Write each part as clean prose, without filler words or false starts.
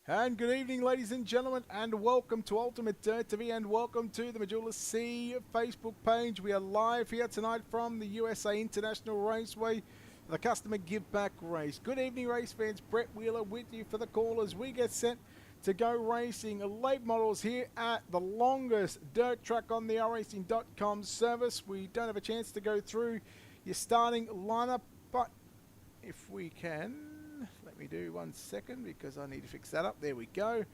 And good evening, ladies and gentlemen, and welcome to Ultimate Dirt TV, and welcome to the Majula C Facebook page. We are live here tonight from the USA International Raceway, the customer giveback race. Good evening, race fans. Brett Wheeler with you for the call as we get set to go racing late models here at the longest dirt track on the racing.com service. We don't have a chance to go through your starting lineup, but if we can, let me do 1 second because I need to fix that up. There we go.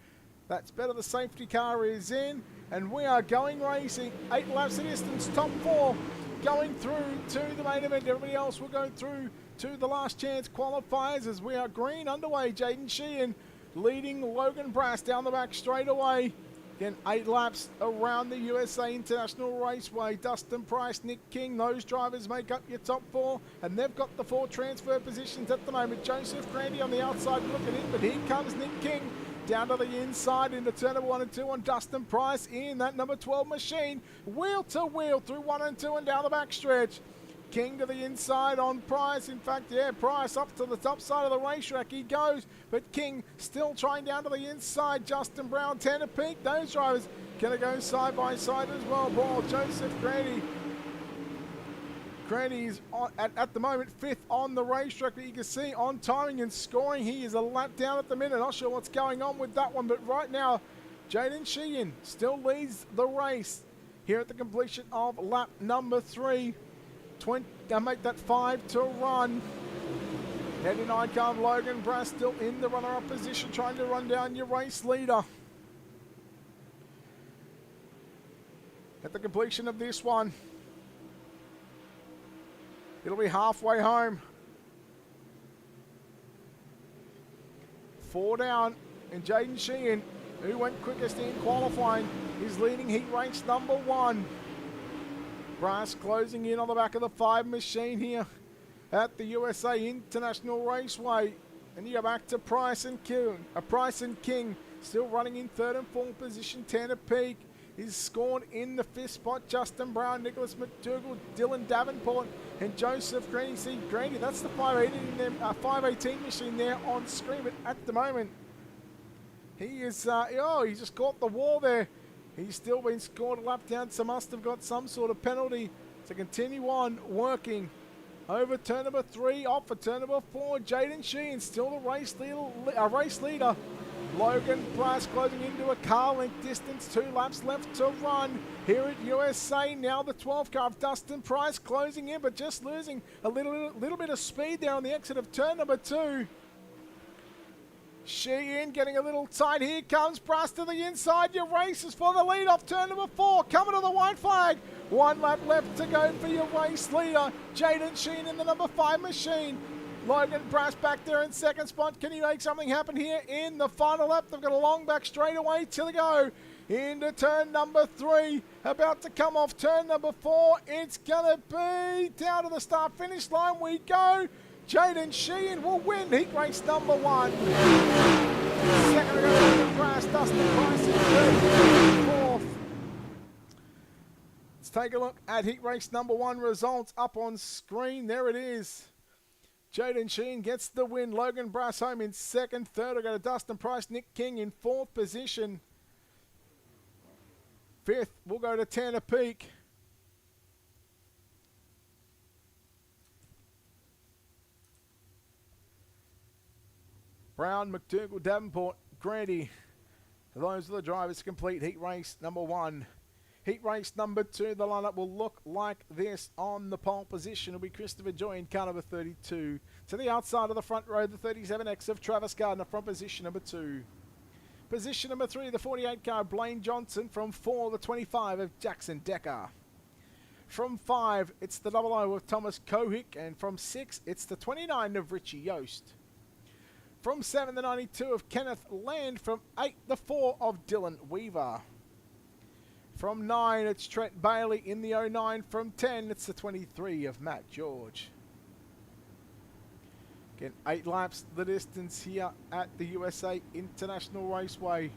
That's better. The safety car is in and we are going racing. 8 laps of distance, top 4 going through to the main event. Everybody else will go through to the last chance qualifiers as we are green underway. Jaden Sheehan leading Logan Brass down the back straight away. Again, 8 laps around the USA International Raceway. Dustin Price, Nick King, those drivers make up your top 4, and they've got the 4 transfer positions at the moment. Joseph Grandy on the outside looking in, but here comes Nick King down to the inside into turn number 1 and 2 on Dustin Price in that number 12 machine. Wheel to wheel through 1 and 2 and down the back stretch. King to the inside on Price. In fact, yeah, Price up to the top side of the racetrack. He goes, but King still trying down to the inside. Justin Brown, Tanner Peak. Those drivers going to go side by side as well. Ball, Joseph Grady. Grady's at the moment 5th on the racetrack, but you can see on timing and scoring, he is a lap down at the minute. Not sure what's going on with that one, but right now, Jaden Sheehan still leads the race here at the completion of lap number 3. Make that 5 to run. 89 car Logan Brass still in the runner-up position, trying to run down your race leader. At the completion of this one, it'll be halfway home. 4 down, and Jaden Sheehan, who went quickest in qualifying, is leading heat race number 1. Brass closing in on the back of the 5 machine here at the USA International Raceway. And you go back to Price and King still running in 3rd and 4th position. Tanner Peak is scored in the 5th spot. Justin Brown, Nicholas McDougall, Dylan Davenport, and Joseph Grady. See, Grady, that's the 518 machine there on screen, but at the moment, he is, he just caught the wall there. He's still been scored a lap down, so must have got some sort of penalty to continue on working. Over turn number 3, off for turn number 4. Jaden Sheehan still the race leader. Logan Price closing into a car length distance. 2 laps left to run here at USA. Now the 12 car of Dustin Price closing in, but just losing a little bit of speed there on the exit of turn number 2. Sheehan getting a little tight. Here comes Brass to the inside. Your race is for the lead off turn number 4. Coming to the white flag. 1 lap left to go for your race leader. Jaden Sheehan in the number 5 machine. Logan Brass back there in 2nd spot. Can he make something happen here in the final lap? They've got a long back straightaway till they go into turn number 3. About to come off turn number 4. It's going to be down to the start finish line we go. Jaden Sheehan will win heat race number 1. Second to go to Brass, Dustin Price in 3rd, 4th. Let's take a look at heat race number 1 results up on screen. There it is. Jaden Sheehan gets the win. Logan Brass home in 2nd. 3rd will go to Dustin Price. Nick King in 4th position. 5th will go to Tanner Peak. Brown, McDougall, Davenport, Grandy. Those are the drivers to complete heat race number 1. Heat race number 2, the lineup will look like this. On the pole position will be Christopher Joy in car number 32. To the outside of the front row, the 37X of Travis Gardner from position number 2. Position number 3, the 48 car Blaine Johnson. From 4, the 25 of Jackson Decker. From 5, it's the 00 of Thomas Kohik. And from 6, it's the 29 of Richie Yost. From 7, the 92 of Kenneth Land. From 8, the 4 of Dylan Weaver. From 9, it's Trent Bailey in the 09. From 10, it's the 23 of Matt George. Again, 8 laps the distance here at the USA International Raceway.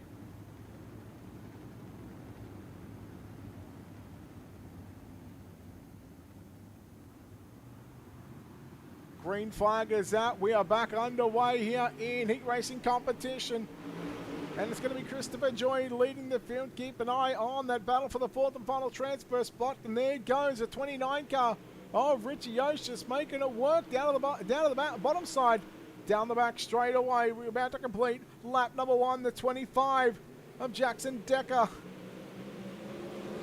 Green flag is out. We are back underway here in heat racing competition. And it's going to be Christopher Joy leading the field. Keep an eye on that battle for the fourth and final transfer spot. And there goes a 29 car of Richie Yost, just making it work down to the bottom side. Down the back straight away. We're about to complete lap number 1, the 25 of Jackson Decker.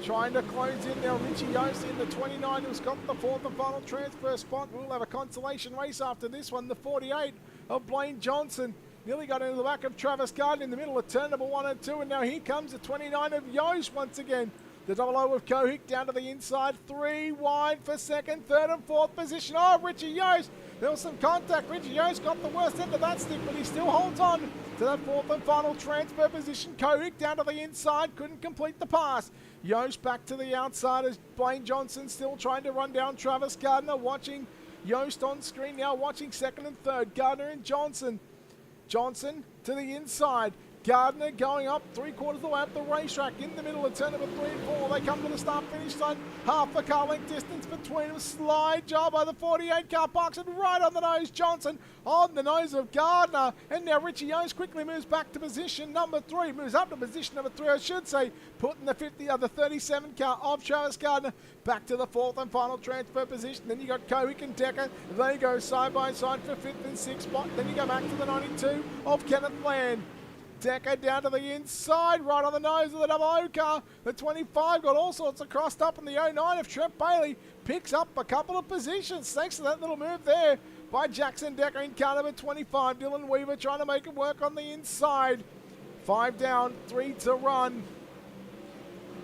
Trying to close in now. Richie Yost in the 29 who's got the fourth and final transfer spot. We'll have a consolation race after this one. The 48 of Blaine Johnson. Nearly got into the back of Travis Garden in the middle of turn number 1 and 2. And now here comes the 29 of Yost once again. The 00 of Kohik down to the inside. 3 wide for second, third and fourth position. Oh, Richie Yost. There was some contact. Richie Yost got the worst end of that stick, but he still holds on to that fourth and final transfer position. Kohik down to the inside. Couldn't complete the pass. Yost back to the outside as Blaine Johnson still trying to run down Travis Gardner. Watching Yost on screen now. Watching second and third. Gardner and Johnson. Johnson to the inside. Gardner going up 3/4 of the way up the racetrack in the middle of turn number 3 and 4. They come to the start-finish line. Half a car length distance between them. Slide job by the 48 car. Parks it right on the nose. Johnson on the nose of Gardner. And now Richie Yost quickly moves back to position number 3. Moves up to position number 3, I should say. Putting the 37 car of Travis Gardner back to the fourth and final transfer position. Then you got Kohik and Decker. They go side by side for 5th and 6th spot. Then you go back to the 92 of Kenneth Land. Decker down to the inside, right on the nose of the 00 car. The 25 got all sorts of crossed up, and the 09 of Trent Bailey picks up a couple of positions thanks to that little move there by Jackson Decker in car number 25. Dylan Weaver trying to make it work on the inside. 5 down, 3 to run.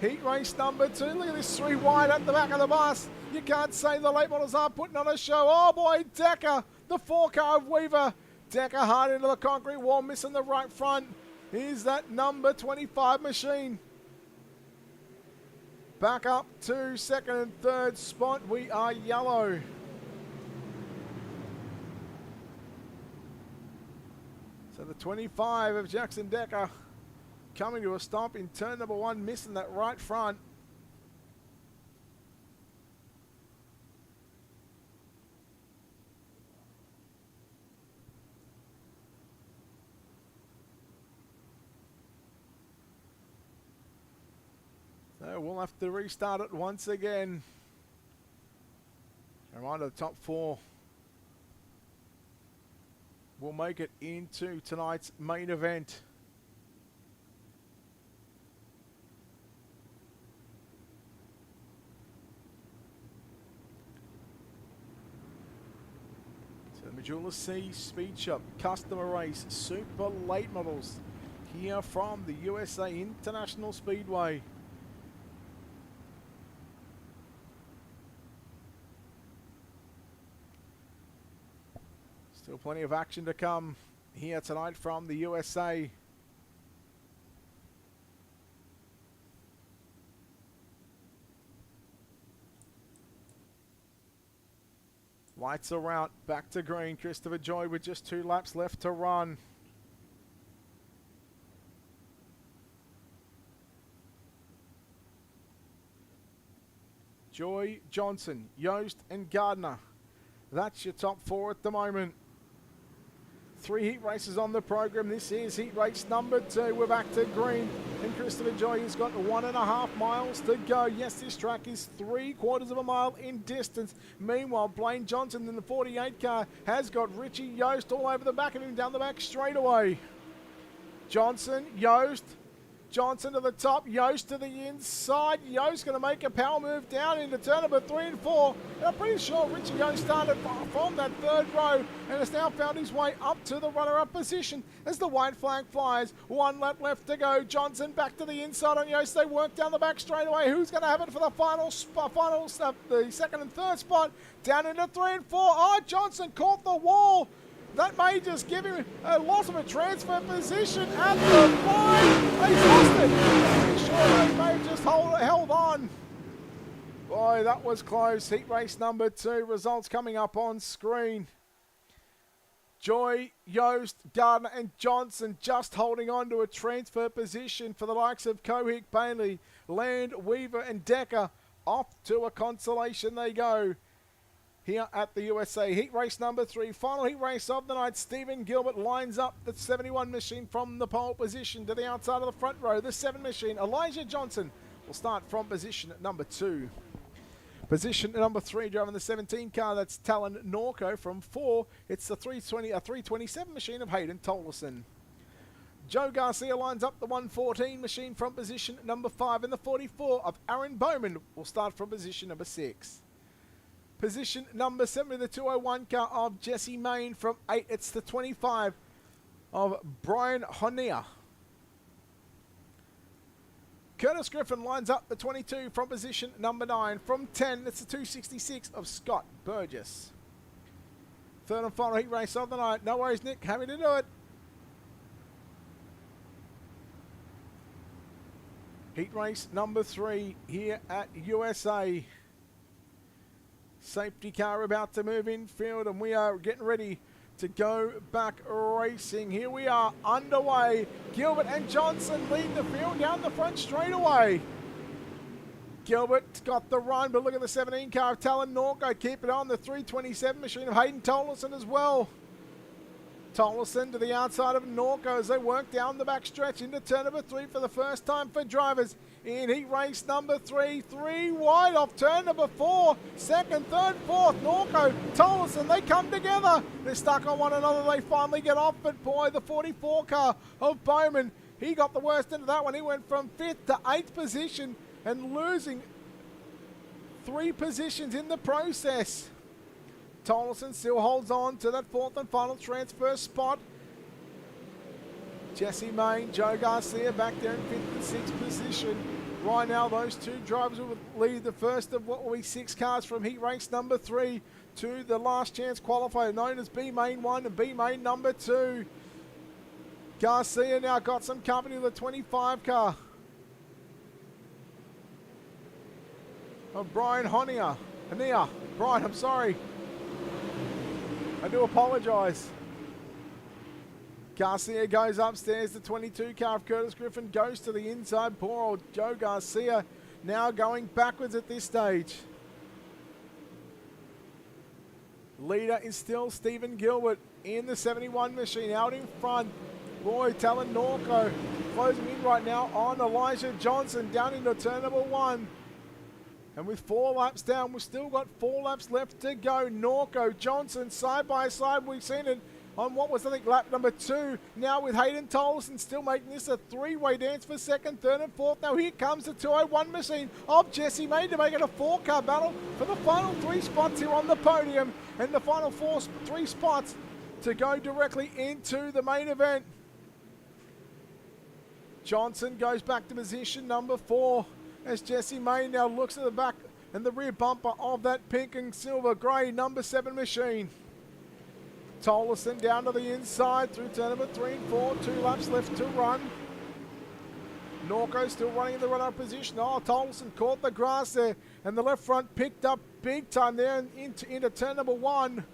Heat race number 2. Look at this 3 wide at the back of the bus. You can't say the late models are putting on a show. Oh boy, Decker, the 4 car of Weaver. Decker hard into the concrete wall, missing the right front. Here's that number 25 machine. Back up to second and third spot. We are yellow. So the 25 of Jackson Decker coming to a stop in turn number 1, missing that right front. So we'll have to restart it once again. A reminder, the top 4 will make it into tonight's main event. So the Majula C Speedshop Customer Race Super Late Models here from the USA International Speedway. Still plenty of action to come here tonight from the USA. Lights are out, back to green. Christopher Joy with just 2 laps left to run. Joy, Johnson, Yost and Gardner. That's your top 4 at the moment. 3 heat races on the program. This is heat race number 2. We're back to green. And Christopher Joy has got 1.5 miles to go. Yes, this track is 3/4 of a mile in distance. Meanwhile, Blaine Johnson in the 48 car has got Richie Yost all over the back of him down the back straightaway. Johnson, Yost. Johnson to the top, Yost to the inside. Yost going to make a power move down into turn number 3 and 4. And I'm pretty sure Richie Yost started from that 3rd row and has now found his way up to the runner-up position as the white flag flies. 1 lap left to go. Johnson back to the inside on Yost. They work down the back straight away. Who's going to have it for the the second and third spot? Down into 3 and 4. Oh, Johnson caught the wall. That may just give him a loss of a transfer position at the line. He's lost it. I'm sure they may have just held on. Boy, that was close. Heat race number 2. Results coming up on screen. Joy, Yost, Gardner and Johnson just holding on to a transfer position for the likes of Kohik, Bailey, Land, Weaver and Decker. Off to a consolation they go. here at the USA. Heat race number 3, final heat race of the night. Stephen Gilbert lines up the 71 machine from the pole position to the outside of the front row. The 7 machine, Elijah Johnson, will start from position number 2. Position number 3, driving the 17 car, that's Talon Norco. From 4, it's the 327 machine of Hayden Tolleson. Joe Garcia lines up the 114 machine from position number 5, and the 44 of Aaron Bowman will start from position number 6. Position number 7, the 201 car of Jesse Main. From 8, it's the 25 of Brian Honea. Curtis Griffin lines up the 22 from position number 9. From 10, it's the 266 of Scott Burgess. Third and final heat race of the night. No worries, Nick. Happy to do it. Heat race number 3 here at USA. Safety car about to move in field, and we are getting ready to go back racing. Here we are underway. Gilbert and Johnson lead the field down the front straightaway. Gilbert's got the run, but look at the 17 car of Talon Norco. Keep it on the 327 machine of Hayden Tolleson as well. Tolleson to the outside of Norco as they work down the back stretch into turn number 3 for the first time for drivers in heat race number 3. 3 wide off turn number 4. Second, third, fourth. Norco, Tolleson, they come together. They're stuck on one another. They finally get off, but boy, the 44 car of Bowman, he got the worst into that one. He went from 5th to 8th position and losing 3 positions in the process. Tolleson still holds on to that 4th and final transfer spot. Jesse Main, Joe Garcia back there in 5th and 6th position. Right now, those 2 drivers will lead the first of what will be 6 cars from heat race number 3 to the last chance qualifier known as B Main 1 and B Main number 2. Garcia now got some company with a 25 car of Brian Honea. Brian, I'm sorry. I do apologise. Garcia goes upstairs. The 22 car of Curtis Griffin goes to the inside. Poor old Joe Garcia now going backwards at this stage. Leader is still Stephen Gilbert in the 71 machine out in front. Boy, Talon Norco closing in right now on Elijah Johnson down into turn number 1. And with 4 laps down, we've still got 4 laps left to go. Norco, Johnson, side by side. We've seen it on what was, I think, lap number 2. Now with Hayden Tolleson still making this a 3-way dance for 2nd, 3rd and 4th. Now here comes the 201 machine of Jesse Main to make it a 4-car battle for the final 3 spots here on the podium. And the final 3 spots to go directly into the main event. Johnson goes back to position number 4. As Jesse Main now looks at the back and the rear bumper of that pink and silver grey number 7 machine. Tolleson down to the inside through turn number 3 and 4. 2 laps left to run. Norco still running in the run-up position. Oh, Tolleson caught the grass there, and the left front picked up big time there into turn number 1.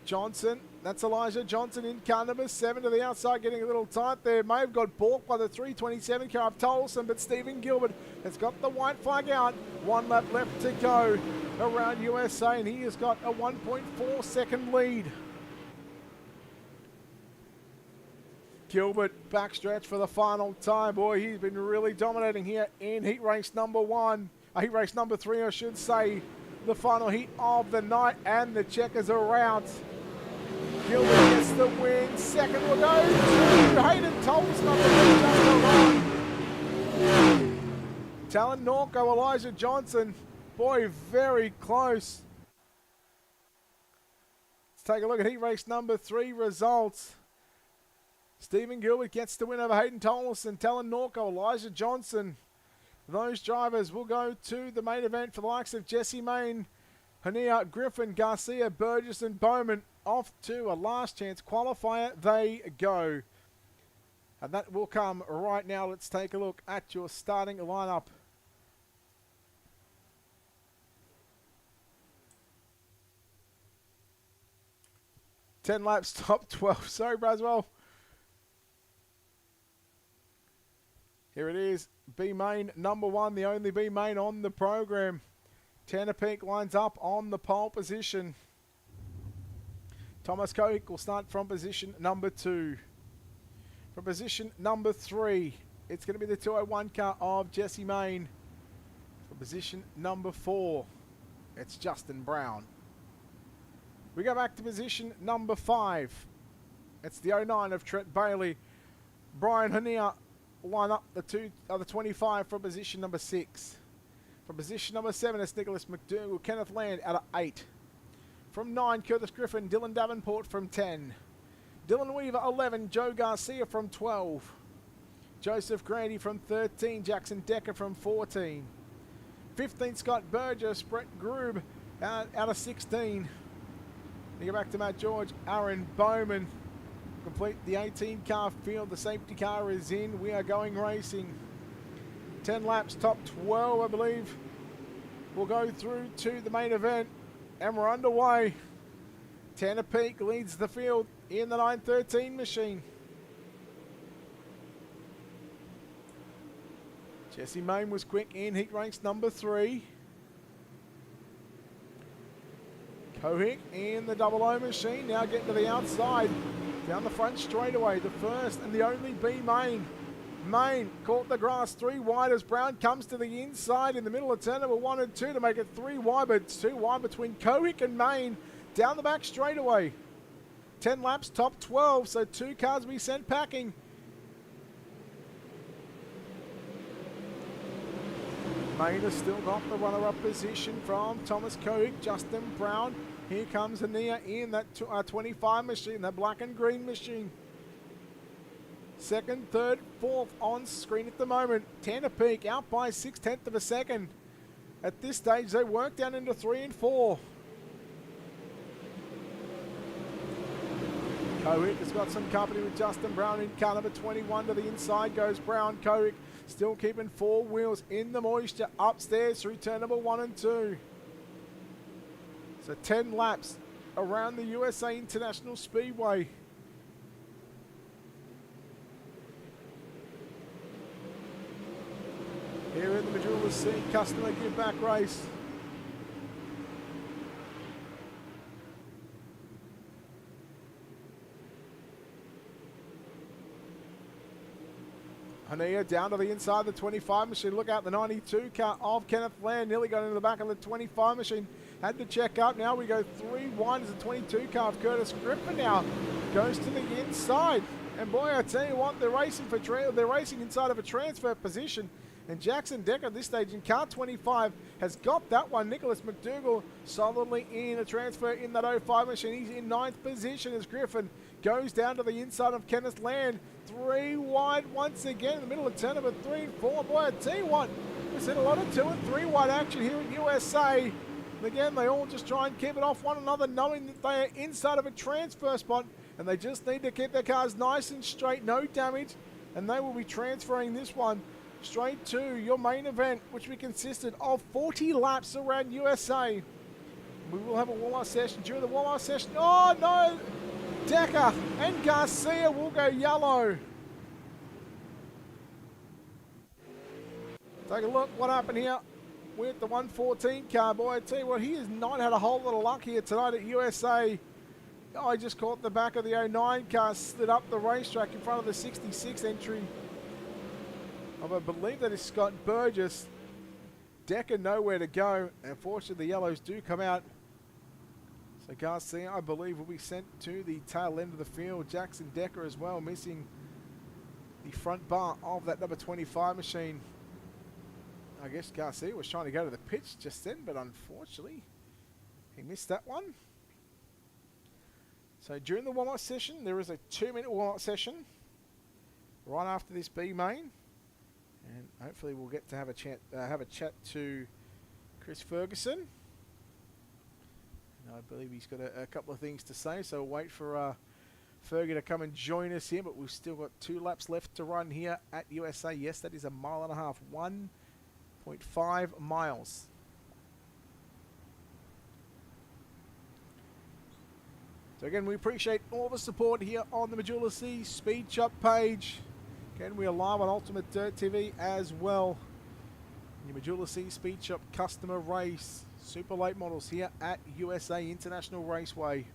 Johnson, that's Elijah Johnson in car number 7 to the outside, getting a little tight there. May have got balked by the 327 car of Tolleson, but Stephen Gilbert has got the white flag out. 1 lap left to go around USA, and he has got a 1.4 second lead. Gilbert backstretch for the final time. Boy, he's been really dominating here in heat race number 1. Heat race number 3, I should say. The final heat of the night, and the checkers are out. Gilbert gets the win. 2nd will go to Hayden Tolleson on the run. Talon Norco, Elijah Johnson. Boy, very close. Let's take a look at heat race number 3 results. Stephen Gilbert gets the win over Hayden Tolleson, Talon Norco, Elijah Johnson. Those drivers will go to the main event for the likes of Jesse Main, Honea, Griffin, Garcia, Burgess and Bowman. Off to a last chance qualifier they go. And that will come right now. Let's take a look at your starting lineup. Ten laps, top 12. Sorry, Braswell. Here it is. B main number 1, the only B main on the program. Tanner Peak lines up on the pole position. Thomas Koch will start from position number 2. From position number 3, it's going to be the 201 car of Jesse Main. From position number 4, it's Justin Brown. We go back to position number 5. It's the 09 of Trent Bailey. Brian Hania line up the 25 from position number 6. From position number 7, it's Nicholas McDougall. Kenneth Land out of 8. From 9, Curtis Griffin. Dylan Davenport from 10. Dylan Weaver, 11. Joe Garcia from 12. Joseph Grandy from 13. Jackson Decker from 14. 15, Scott Burgess. Brett Groob out of 16. You go back to Matt George. Aaron Bowman. Complete the 18-car field. The safety car is in. We are going racing. 10 laps, top 12, I believe. We'll go through to the main event. And we're underway. Tanner Peak leads the field in the 913 machine. Jesse Main was quick in heat ranks number 3. Kohick in the 00 machine. Now getting to the outside. Down the front straightaway. The first and the only B Main. Main caught the grass 3 wide as Brown comes to the inside in the middle of turn number 1 and 2 to make it 3 wide, but 2 wide between Kohick and Main. Down the back straightaway. 10 laps, top 12, so 2 cars will be sent packing. Main has still got the runner-up position from Thomas Kohick, Justin Brown. Here comes Ania in that 25 machine, that black and green machine. Second, third, fourth on screen at the moment. Tanner Peak out by 0.6 of a second. At this stage, they work down into 3 and 4. Kohick has got some company with Justin Brown in car number 21. To the inside goes Brown. Kohick still keeping 4 wheels in the moisture upstairs through turn number 1 and 2. So 10 laps around the USA International Speedway. Here in the Majula C Customer Giveback race. Hania down to the inside of the 25 machine. Look out, the 92 car of Kenneth Land nearly got into the back of the 25 machine. Had to check up. Now we go 3 wide as the 22 car of Curtis Griffin now goes to the inside. And boy, I tell you what, they're racing inside of a transfer position. And Jackson Decker at this stage in car 25 has got that one. Nicholas McDougall solidly in a transfer in that 05 machine. He's in 9th position as Griffin goes down to the inside of Kenneth Land. 3 wide once again in the middle of turn number 3 and 4. Boy, I tell you what, we've seen a lot of 2 and 3 wide action here in USA. And again, they all just try and keep it off one another, knowing that they are inside of a transfer spot. And they just need to keep their cars nice and straight, no damage. And they will be transferring this one straight to your main event, which we consisted of 40 laps around USA. We will have a wall-off session. During the wall-off session, oh no, Decker and Garcia will go yellow. Take a look what happened here with the 114 car. Boy, I tell you what, he has not had a whole lot of luck here tonight at USA. Oh, he just caught the back of the 09 car, slid up the racetrack in front of the 66 entry. I believe that is Scott Burgess. Decker nowhere to go. Unfortunately, the yellows do come out. So Garcia, I believe, will be sent to the tail end of the field. Jackson Decker as well, missing the front bar of that number 25 machine. I guess Garcia was trying to go to the pitch just then, but unfortunately, he missed that one. So during the warm-up session, there is a 2-minute warm-up session right after this B main. And hopefully we'll get to have a chat to Chris Ferguson. And I believe he's got a couple of things to say, so we'll wait for Fergie to come and join us here. But we've still got 2 laps left to run here at USA. Yes, that is 1.5 miles, 1.5 miles. So again, we appreciate all the support here on the Majula C Speedshop page. Again, we are live on Ultimate Dirt TV as well. Your Majula C Speedshop customer race. Super late models here at USA International Raceway.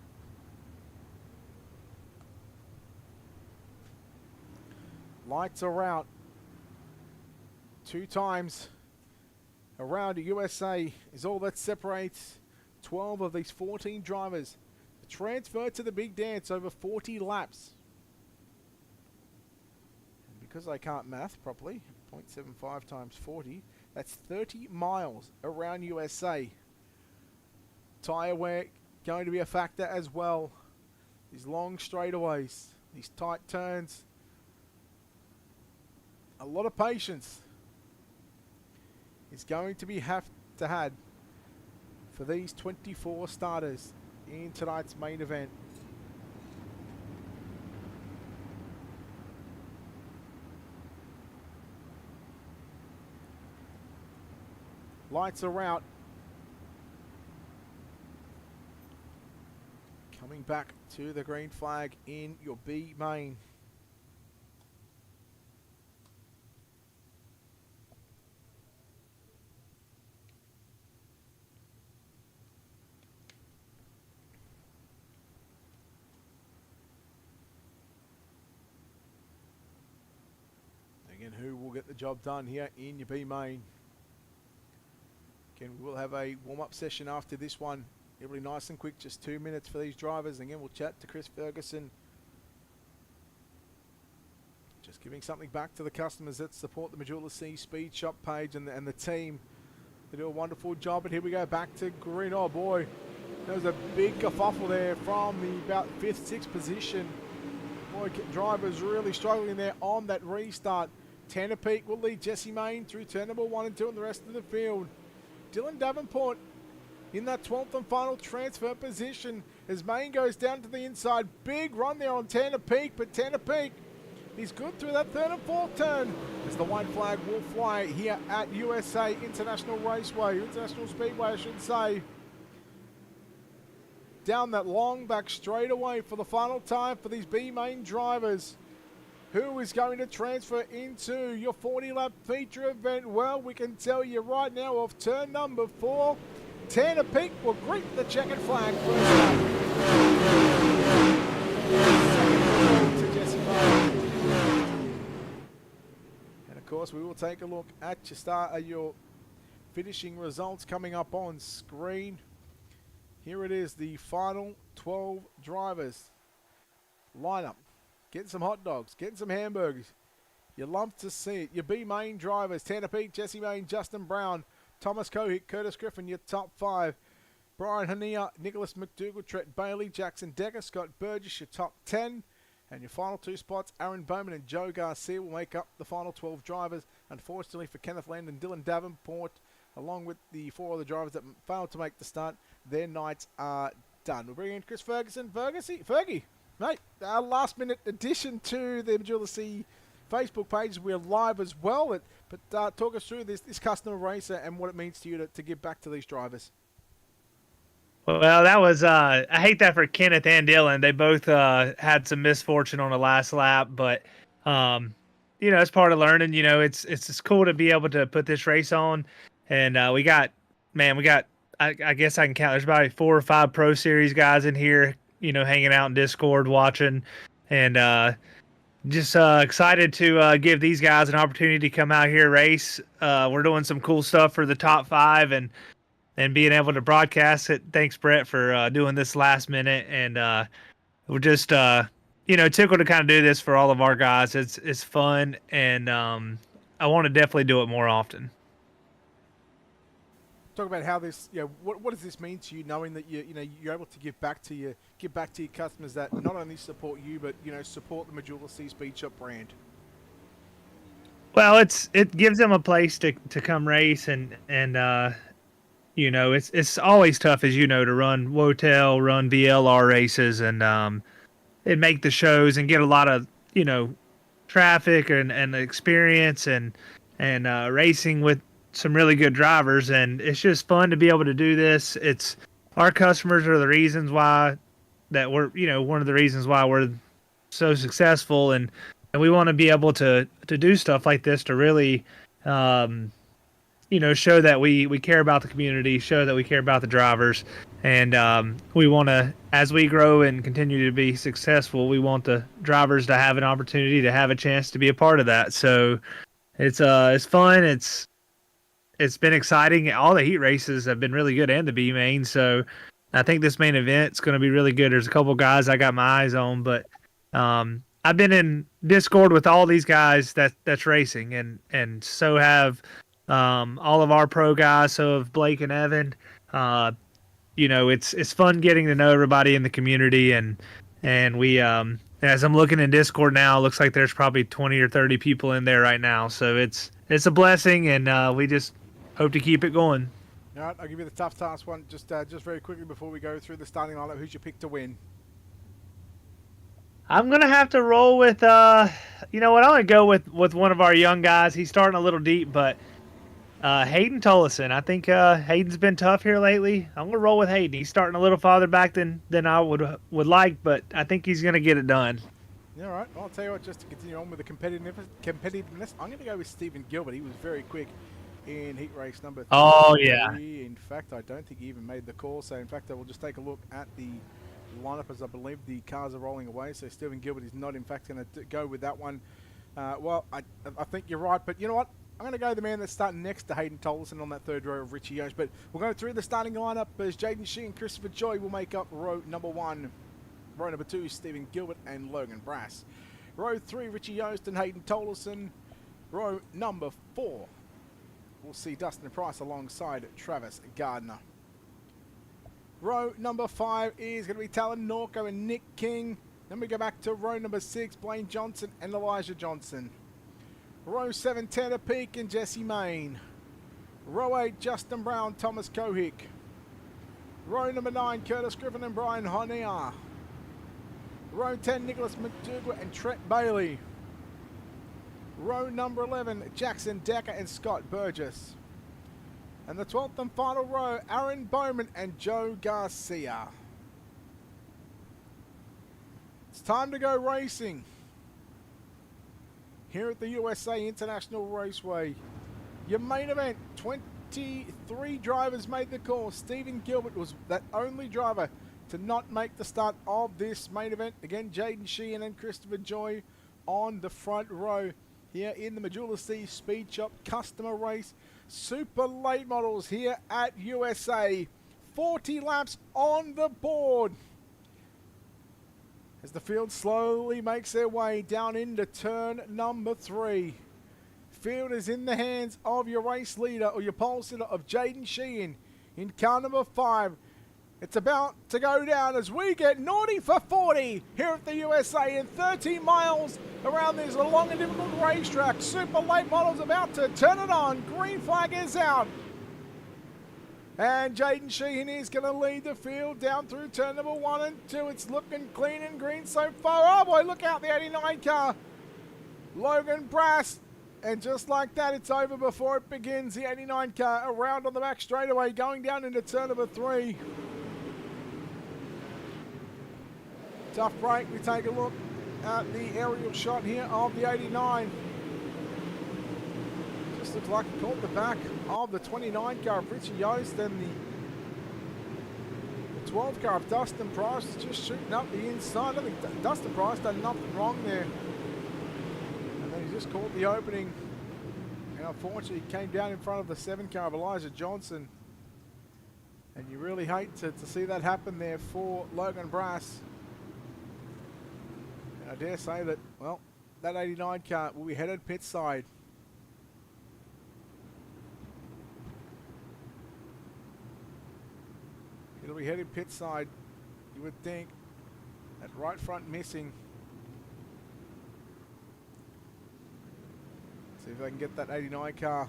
Lights are out. 2 times around USA is all that separates 12 of these 14 drivers. The transfer to the big dance over 40 laps. And because I can't math properly, 0.75 times 40, that's 30 miles around USA. Tyre wear going to be a factor as well. These long straightaways, these tight turns. A lot of patience is going to be had for these 24 starters in tonight's main event. Lights are out. Coming back to the green flag in your B main. Again, who will get the job done here in your B main? Again, we will have a warm-up session after this one. It'll be nice and quick, just 2 minutes for these drivers. Again, we'll chat to Chris Ferguson. Just giving something back to the customers that support the Majula C Speedshop page and the team. They do a wonderful job. But here we go back to green. Oh boy, there was a big kerfuffle there from the about 5th, 6th position. Boy, drivers really struggling there on that restart. Tanner Peak will lead Jesse Main through turn number 1 and 2 and the rest of the field. Dylan Davenport in that 12th and final transfer position as Main goes down to the inside. Big run there on Tanner Peak, but Tanner Peak is good through that 3rd and 4th turn as the white flag will fly here at USA International Raceway, International Speedway I should say. Down that long back straightaway for the final time for these B main drivers. Who is going to transfer into your 40-lap feature event? Well, we can tell you right now off turn number 4, Tanner Peak will greet the checkered flag first up. To Jesse Main. And of course, we will take a look at your finishing results coming up on screen. Here it is, the final 12 drivers. Lineup. Getting some hot dogs, getting some hamburgers. You love to see it. Your B main drivers, Tanner Peak, Jesse Main, Justin Brown, Thomas Cohick, Curtis Griffin, your top 5. Brian Hania, Nicholas McDougall, Trent Bailey, Jackson Decker, Scott Burgess, your top 10. And your final 2 spots, Aaron Bowman and Joe Garcia will make up the final 12 drivers. Unfortunately for Kenneth Land and Dylan Davenport, along with the 4 other drivers that failed to make the start, their nights are done. We'll bring in Chris Ferguson. Fergie. Mate, our last-minute addition to the Majula C Facebook page. We're live as well. But talk us through this customer racer and what it means to you to give back to these drivers. Well, that was I hate that for Kenneth and Dylan. They both had some misfortune on the last lap, but it's part of learning. It's just cool to be able to put this race on, and we got I guess I can count. There's about 4 or 5 Pro Series guys in here, hanging out in Discord watching, and just excited to give these guys an opportunity to come out here race. We're doing some cool stuff for the top 5 and being able to broadcast it. Thanks, Brett, for doing this last minute. And we're just, tickled to kind of do this for all of our guys. It's fun, and I want to definitely do it more often. Talk about how this, what does this mean to you, knowing that you're able to give back to your customers that not only support you, but support the Majula C Speedshop brand. Well, it gives them a place to come race, and it's always tough, as to run Wotel, run VLR races, and make the shows and get a lot of traffic and experience and racing with some really good drivers, and it's just fun to be able to do this. It's our customers are the reasons why that we're one of the reasons why we're so successful, and we want to be able to do stuff like this to really show that we care about the community, show that we care about the drivers, and we want to, as we grow and continue to be successful, we want the drivers to have an opportunity to have a chance to be a part of that. So it's fun. It's been exciting. All the heat races have been really good, and the B main. So I think this main event's going to be really good. There's a couple guys I got my eyes on, but I've been in Discord with all these guys that's racing, and so have all of our pro guys. So have Blake and Evan. It's fun getting to know everybody in the community, and we as I'm looking in Discord now, it looks like there's probably 20 or 30 people in there right now. So it's a blessing, and we just hope to keep it going. All right, I'll give you the tough task one just very quickly before we go through the starting lineup. Who's your pick to win? I'm gonna have to roll with you know what? I'm gonna go with one of our young guys. He's starting a little deep, but Hayden Tollison. I think Hayden's been tough here lately. I'm gonna roll with Hayden. He's starting a little farther back than I would like, but I think he's gonna get it done. Yeah, all right. Well, I'll tell you what, just to continue on with the competitiveness, I'm going to go with Stephen Gilbert. He was very quick in heat race number 3. Oh, yeah. In fact, I don't think he even made the call. So, in fact, I will just take a look at the lineup as I believe the cars are rolling away. So, Stephen Gilbert is not, in fact, going to go with that one. Well, I think you're right. But you know what? I'm going to go the man that's starting next to Hayden Tollison on that third row of Richie Yost. But we'll go through the starting lineup as Jaden Shee and Christopher Joy will make up row number 1. Row number 2, Stephen Gilbert and Logan Brass. Row 3, Richie Yost and Hayden Tollison. Row number 4, we'll see Dustin Price alongside Travis Gardner. Row number 5 is going to be Talon Norco and Nick King. Then we go back to row number 6, Blaine Johnson and Elijah Johnson. Row 7, Tanner Peak and Jesse Main. Row 8, Justin Brown, Thomas Kohick. Row number 9, Curtis Griffin and Brian Honea. Row 10, Nicholas McDougall and Trent Bailey. Row number 11, Jackson Decker and Scott Burgess. And the 12th and final row, Aaron Bowman and Joe Garcia. It's time to go racing here at the USA International Raceway. Your main event, 23 drivers made the call. Stephen Gilbert was that only driver to not make the start of this main event. Again, Jaden Sheehan and Christopher Joy on the front row here in the Majula C Speed Shop Customer Race. Super late models here at USA. 40 laps on the board as the field slowly makes their way down into turn number 3. Field is in the hands of your race leader or your pole sitter of Jaden Sheehan in car number 5. It's about to go down as we get naughty for 40 here at the USA in 13 miles around this long and difficult racetrack. Super late models about to turn it on. Green flag is out. And Jaden Sheehan is going to lead the field down through turn number 1 and 2. It's looking clean and green so far. Oh boy, look out, the 89 car. Logan Brass. And just like that, it's over before it begins. The 89 car around on the back straightaway going down into turn number 3. Tough break. We take a look at the aerial shot here of the 89. Just looks like it caught the back of the 29 car of Richie Yost and the 12 car of Dustin Price is just shooting up the inside. I think Dustin Price done nothing wrong there. And then he just caught the opening. And unfortunately he came down in front of the 7 car of Elijah Johnson. And you really hate to see that happen there for Logan Brass. I dare say that, well, that 89 car will be headed pit side. It'll be headed pit side, you would think. That right front missing. See if they can get that 89 car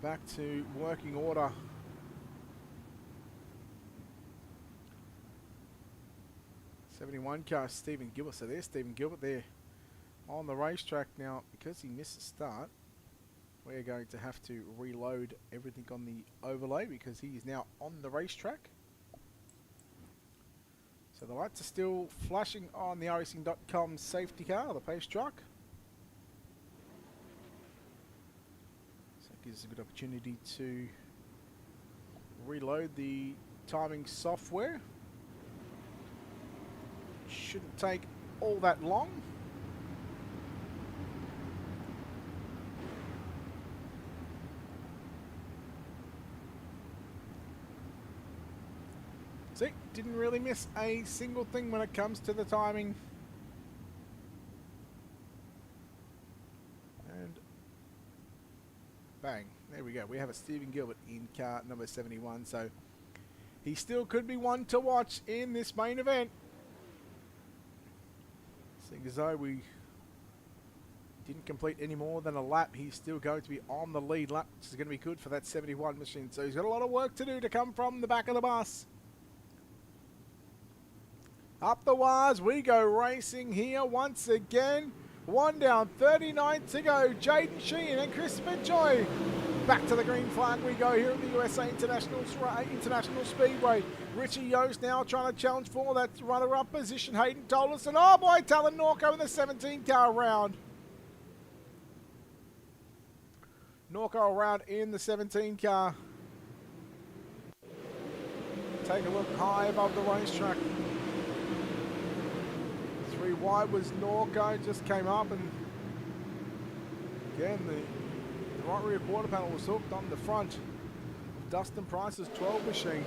back to working order. 71 car, Stephen Gilbert. So there's Stephen Gilbert there on the racetrack. Now, because he missed the start, we're going to have to reload everything on the overlay because he is now on the racetrack. So the lights are still flashing on the iRacing.com safety car, the pace truck. gives us a good opportunity to reload the timing software. Shouldn't take all that long. See, didn't really miss a single thing when it comes to the timing. And bang, there we go. We have a Stephen Gilbert in car number 71, so he still could be one to watch in this main event. Seeing as though we didn't complete any more than a lap, he's still going to be on the lead lap, which is going to be good for that 71 machine. So he's got a lot of work to do to come from the back of the bus. Up the wires we go, racing here once again. One down, 39 to go. Jaden Sheehan and Christopher Joy. Back to the green flag we go here at the USA International Speedway. Richie Yost now trying to challenge for that runner-up position. Hayden Tollison. And oh boy, Talon Norco in the 17-car round. Norco around in the 17-car. Take a look high above the racetrack. 3 wide was Norco, just came up, and again the right rear quarter panel was hooked on the front of Dustin Price's 12 machine.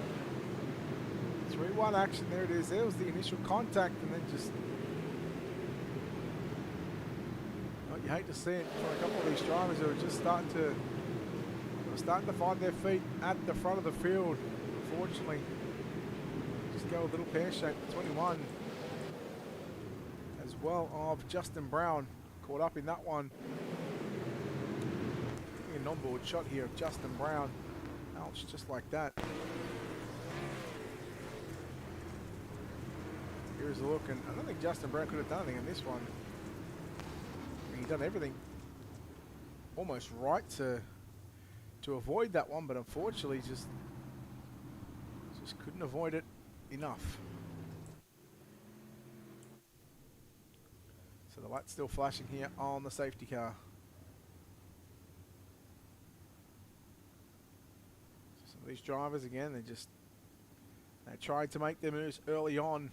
3-1 action, there it is. There was the initial contact, and then just, well, you hate to see it for a couple of these drivers who are just starting to find their feet at the front of the field. Unfortunately, just go a little pear-shaped. 21 as well of Justin Brown caught up in that one. An onboard shot here of Justin Brown. Ouch, just like that. Here's a look, and I don't think Justin Brown could have done anything in this one. I mean, he's done everything almost right to avoid that one, but unfortunately just couldn't avoid it enough. So the light's still flashing here on the safety car. So some of these drivers, again, they tried to make their moves early on.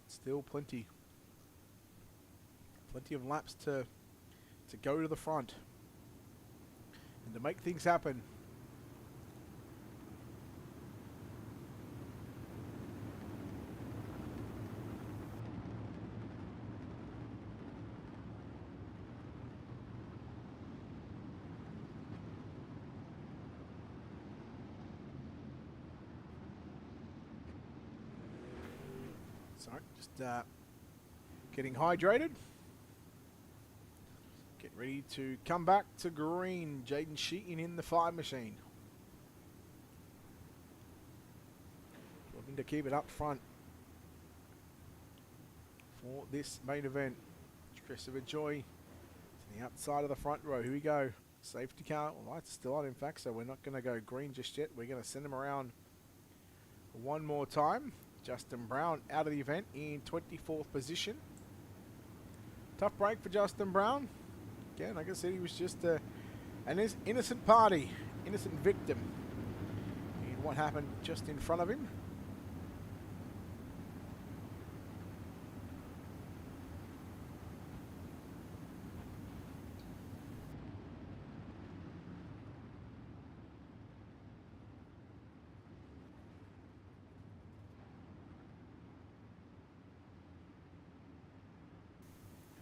Still plenty of laps to go to the front and to make things happen. Sorry, just getting hydrated. Get ready to come back to green. Jaden Sheehan in the 5 machine. Looking to keep it up front for this main event. Christopher Joy to the outside of the front row. Here we go. Safety car. Well, lights are still on, in fact, so we're not going to go green just yet. We're going to send him around one more time. Justin Brown out of the event in 24th position. Tough break for Justin Brown. Again, like I said, he was just an innocent party, innocent victim in what happened just in front of him.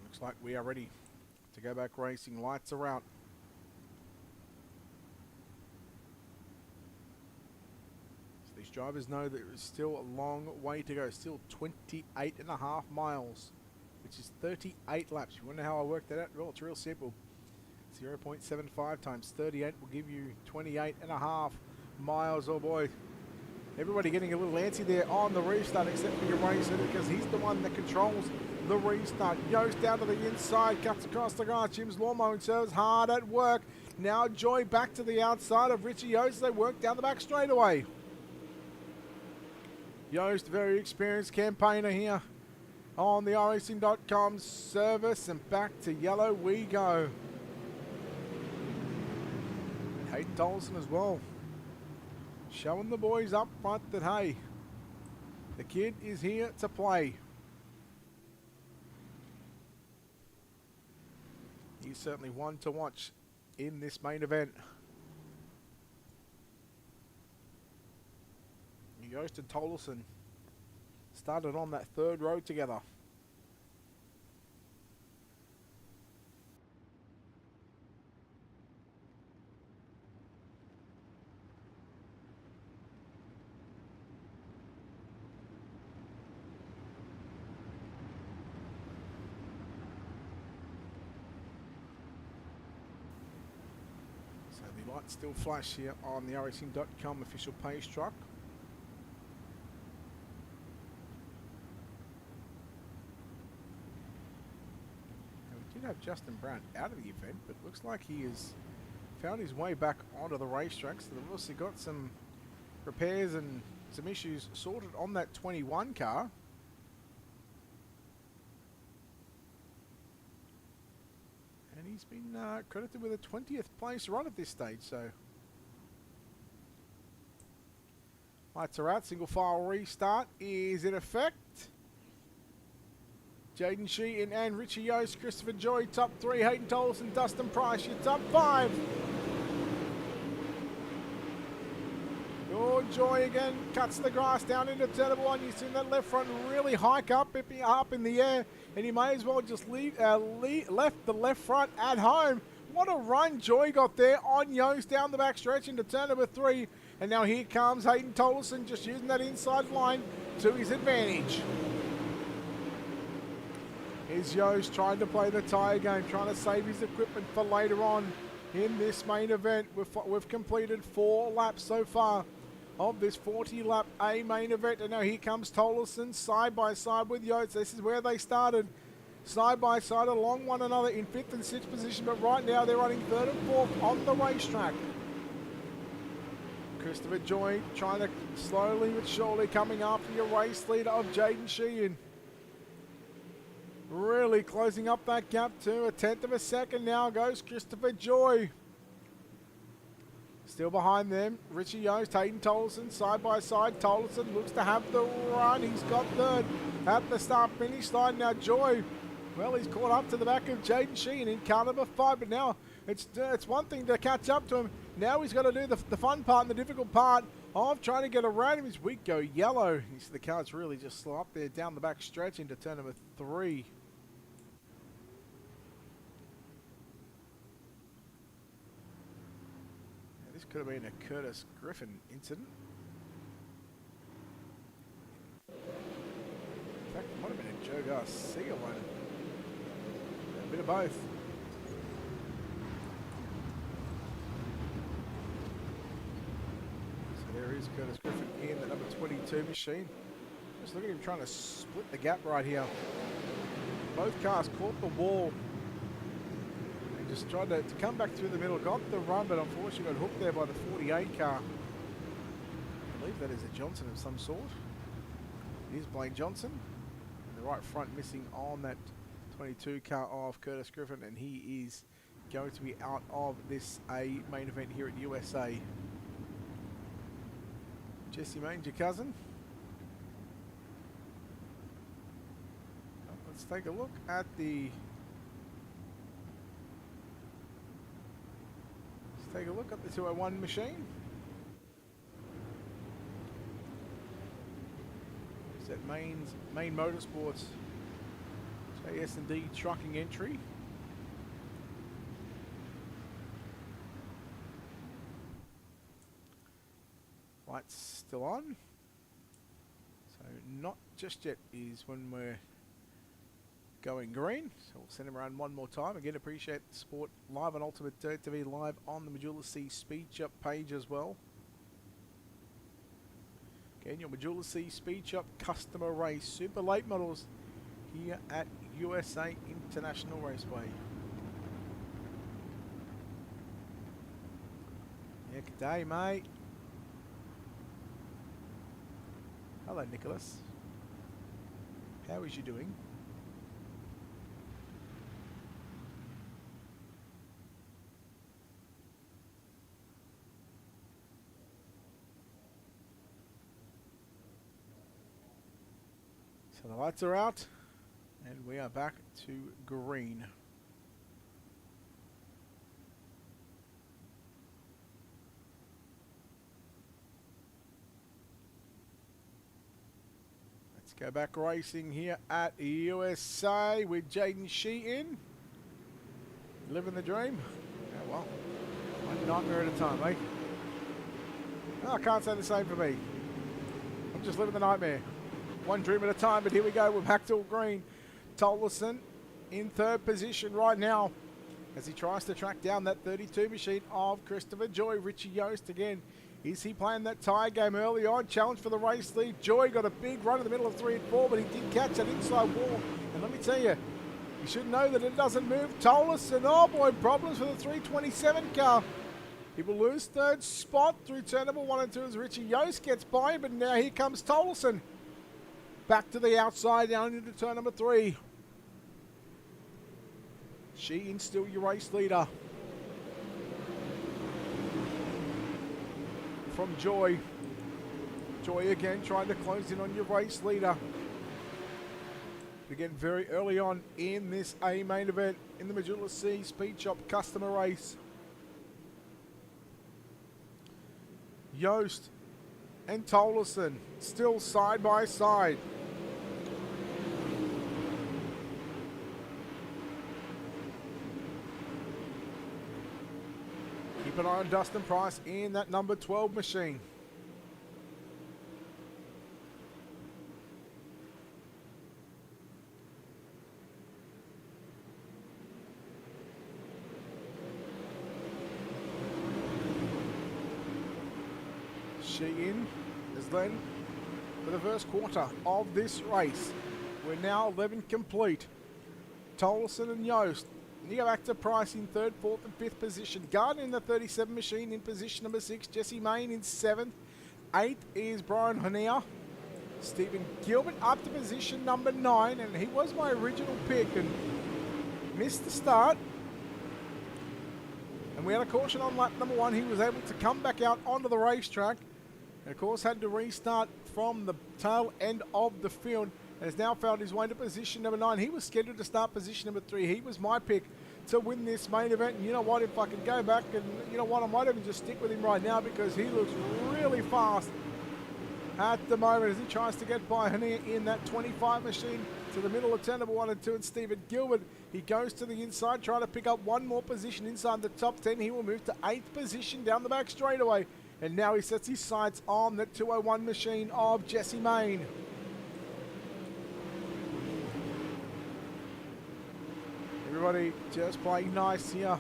Looks like we are ready to go back racing. Lights are out. So these drivers know there is still a long way to go. Still 28.5 miles, which is 38 laps. You wonder how I worked that out? Well, it's real simple. 0.75 times 38 will give you 28.5 miles. Oh boy. Everybody getting a little antsy there on the restart, except for your racer, because he's the one that controls the restart. Yost down to the inside, cuts across the grass. Jim's lawn mowing service hard at work. Now Joy back to the outside of Richie Yost. They work down the back straightaway. Yost, very experienced campaigner here. on the iRacing.com service, and back to yellow we go. Hayden Tolson as well, showing the boys up front that, hey, the kid is here to play. He's certainly one to watch in this main event. Yost and Tolson started on that third row together. So the lights still flash here on the iRacing.com official page truck. Have Justin Brown out of the event, but looks like he has found his way back onto the racetrack. So they've also got some repairs and some issues sorted on that 21 car. And he's been credited with a 20th place run at this stage. So lights are out, single file restart is in effect. Jaden Sheehan and Richie Yost, Christopher Joy, top 3. Hayden Tolson, Dustin Price, your top 5. Oh, Joy again cuts the grass down into turn number 1. You've seen that left front really hike up in the air, and he may as well just left the left front at home. What a run Joy got there on Yost down the back stretch into turn number 3. And now here comes Hayden Tolson, just using that inside line to his advantage. Is Yost trying to play the tyre game, trying to save his equipment for later on in this main event. We've completed 4 laps so far of this 40-lap A main event. And now here comes Tolson side by side with Yost. This is where they started, side by side along one another in 5th and 6th position. But right now they're running 3rd and 4th on the racetrack. Christopher Joy trying to slowly but surely coming after your race leader of Jaden Sheehan. Really closing up that gap to a 1/10 of a second now goes Christopher Joy. Still behind them, Richie Yost, Hayden Tolson, side by side. Tolson looks to have the run. He's got 3rd at the start-finish line. Now Joy, well, he's caught up to the back of Jaden Sheehan in car number 5, but now it's one thing to catch up to him. Now he's got to do the fun part and the difficult part of trying to get around him as we go yellow. You see the car's really just slow up there down the back stretch into turn number 3. Could have been a Curtis Griffin incident. In fact, it might have been a Joe Garcia one. A bit of both. So there is Curtis Griffin in the number 22 machine. Just look at him trying to split the gap right here. Both cars caught the wall. Just tried to come back through the middle, got the run, but unfortunately got hooked there by the 48 car. I believe that is a Johnson of some sort. It is Blaine Johnson. And the right front missing on that 22 car of Curtis Griffin, and he is going to be out of this A main event here at USA. Jesse Main's your cousin. Let's take a look at the... Take a look at the 201 machine. It's that Main Motorsports JS&D trucking entry. Lights still on. So not just yet is when we're going green. So we'll send him around one more time. Again, appreciate the support live on Ultimate Dirt TV, live on the Majula C Speedshop page as well. Again, your Majula C Speedshop customer race, super late models here at USA International Raceway. Yeah, good day, mate. Hello, Nicholas. How is you doing? So the lights are out, and we are back to green. Let's go back racing here at USA with Jaden Sheehan. Living the dream. Yeah, well, one nightmare at a time, eh? Oh, I can't say the same for me. I'm just living the nightmare. One dream at a time, but here we go. We're back to green. Tolleson in third position right now as he tries to track down that 32 machine of Christopher Joy. Richie Yost again. Is he playing that tie game early on? Challenge for the race lead. Joy got a big run in the middle of 3 and 4, but he did catch that inside wall. And let me tell you, you should know that it doesn't move. Tolleson, oh boy, problems for the 327 car. He will lose third spot through turn number 1 and 2 as Richie Yost gets by him, but now here comes Tolleson. Back to the outside, down into turn number 3. Sheehan still your race leader. From Joy. Joy again trying to close in on your race leader. Again, very early on in this A main event in the Majula C Speedshop customer race. Yost and Tolleson still side by side. Keep an eye on Dustin Price in that number 12 machine. Sheehan is then for the first quarter of this race. We're now 11 complete. Tolleson and Yost. You go back to Price in 3rd, 4th and 5th position. Gardner in the 37 machine in position number 6. Jesse Main in 7th. 8th is Brian Honea. Stephen Gilbert up to position number 9. And he was my original pick and missed the start. And we had a caution on lap number 1. He was able to come back out onto the racetrack. And of course had to restart from the tail end of the field. And has now found his way to position number 9. He was scheduled to start position number 3. He was my pick to win this main event. And you know what, if I can go back and you know what, I might even just stick with him right now because he looks really fast at the moment as he tries to get by Hania in that 25 machine to the middle of turn number 1 and 2. And Stephen Gilbert, he goes to the inside trying to pick up one more position inside the top 10. He will move to 8th position down the back straightaway. And now he sets his sights on the 201 machine of Jesse Main. Everybody just playing nice here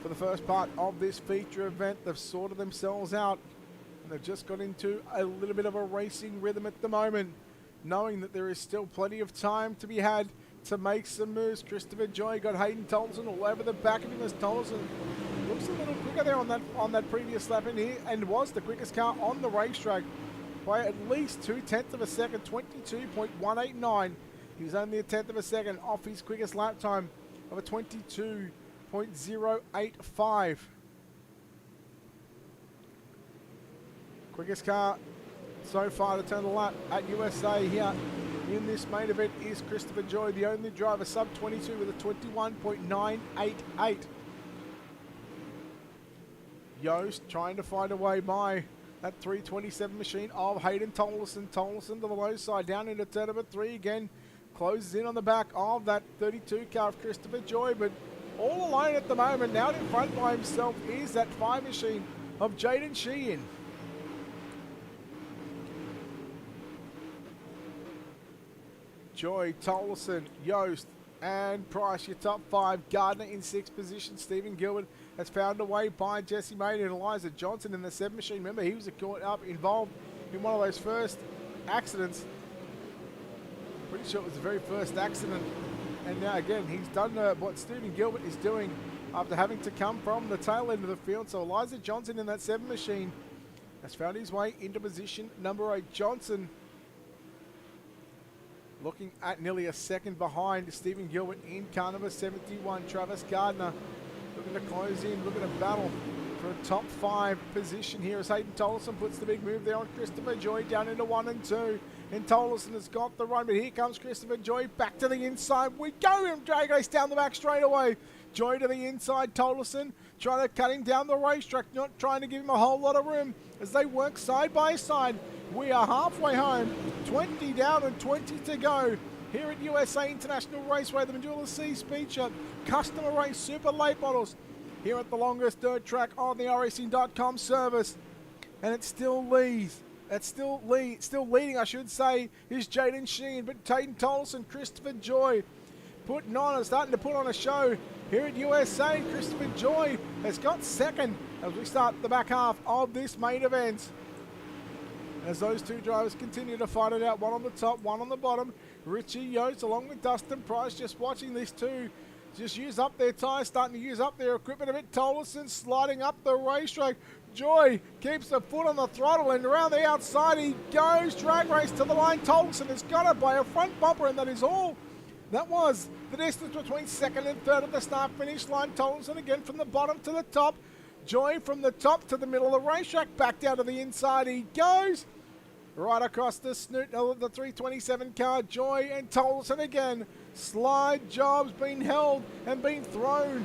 for the first part of this feature event. They've sorted themselves out and they've just got into a little bit of a racing rhythm at the moment, knowing that there is still plenty of time to be had to make some moves. Christopher Joy got Hayden Tolleson all over the back of him as Tolleson looks a little quicker there on that previous lap in here and was the quickest car on the racetrack by at least 0.2 of a second, 22.189. He was only a 1/10 of a second off his quickest lap time of a 22.085. Quickest car so far to turn the lap at USA here in this main event is Christopher Joy, the only driver sub 22 with a 21.988. Yost trying to find a way by that 327 machine of Hayden Tolleson. Tolleson to the low side down into turn number 3 again. Closes in on the back of that 32 car of Christopher Joy, but all alone at the moment. Now in front by himself is that 5 machine of Jaden Sheehan. Joy, Tolleson, Yost, and Price, your top 5. Gardner in 6th position. Stephen Gilbert has found a way by Jesse Main and Eliza Johnson in the 7 machine. Remember, he was caught up involved in one of those first accidents. Pretty sure it was the very first accident. And now again, he's done what Stephen Gilbert is doing after having to come from the tail end of the field. So Eliza Johnson in that 7 machine has found his way into position number 8. Johnson Looking at nearly a second behind Stephen Gilbert in car number 71. Travis Gardner looking to close in, looking to battle for a top 5 position here as Hayden Tolleson puts the big move there on Christopher Joy down into 1 and 2. And Tolleson has got the run, but here comes Christopher Joy back to the inside. We go, and drag race down the back straight away. Joy to the inside, Tolleson trying to cut him down the racetrack, not trying to give him a whole lot of room as they work side by side. We are halfway home, 20 down and 20 to go. Here at USA International Raceway, the Majula C Speed Shop Customer Race Super Late Models. Here at the longest dirt track on the iRacing.com service. And it still leads. It's still leading, I should say, is Jaden Sheehan. But Hayden Tolleson, Christopher Joy starting to put on a show here at USA. Christopher Joy has got second as we start the back half of this main event. As those two drivers continue to fight it out, one on the top, one on the bottom. Richie Yost along with Dustin Price just watching these two just use up their tyres, starting to use up their equipment a bit. Tolleson sliding up the racetrack. Joy keeps the foot on the throttle and around the outside he goes. Drag race to the line. Tolleson has got it by a front bumper, and that is all. That was the distance between second and third at the start finish line. Tolleson again from the bottom to the top. Joy from the top to the middle of the racetrack. Back down to the inside he goes. Right across the snoot of the 327 car. Joy and Tolleson again. Slide jobs being held and being thrown.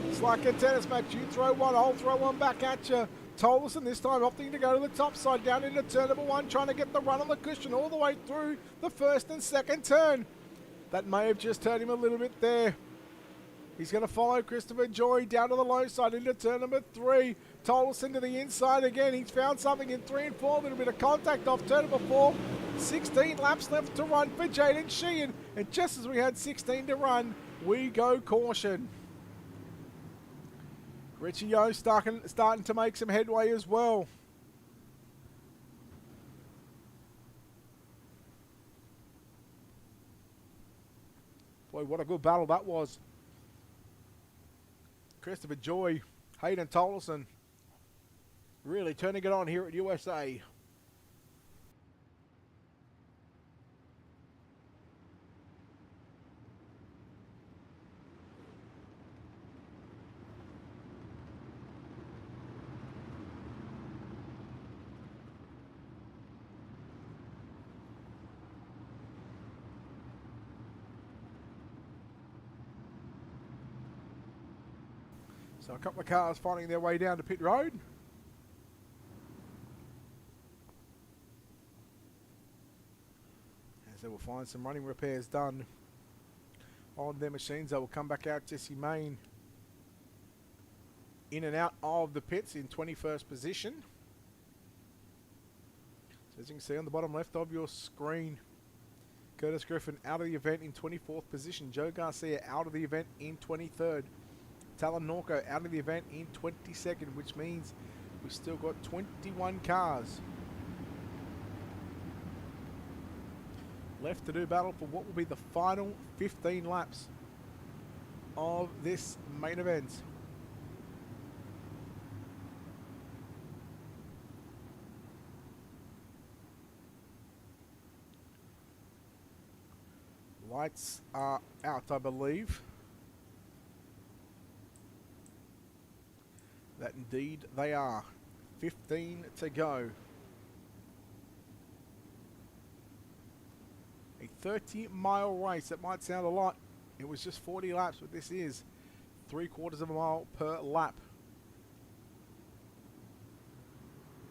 It's like a tennis match. You throw one, I'll throw one back at you. Tolleson this time opting to go to the top side, down into turn number 1, trying to get the run on the cushion all the way through the first and second turn. That may have just hurt him a little bit there. He's going to follow Christopher Joy down to the low side into turn number 3. Tolleson to the inside again. He's found something in 3 and 4. A little bit of contact off turn number 4. 16 laps left to run for Jaden Sheehan. And just as we had 16 to run, we go caution. Richie Yost starting to make some headway as well. Boy, what a good battle that was. Christopher Joy, Hayden Tolleson, really turning it on here at USA. So a couple of cars finding their way down to pit road. As they will find some running repairs done on their machines. They will come back out. Jesse Main in and out of the pits in 21st position. So as you can see on the bottom left of your screen, Curtis Griffin out of the event in 24th position. Joe Garcia out of the event in 23rd. Talon Norco out of the event in 22nd, which means we've still got 21 cars left to do battle for what will be the final 15 laps of this main event. Lights are out, I believe. That indeed they are. 15 to go. A 30-mile race. That might sound a lot. It was just 40 laps, but this is 3/4 of a mile per lap.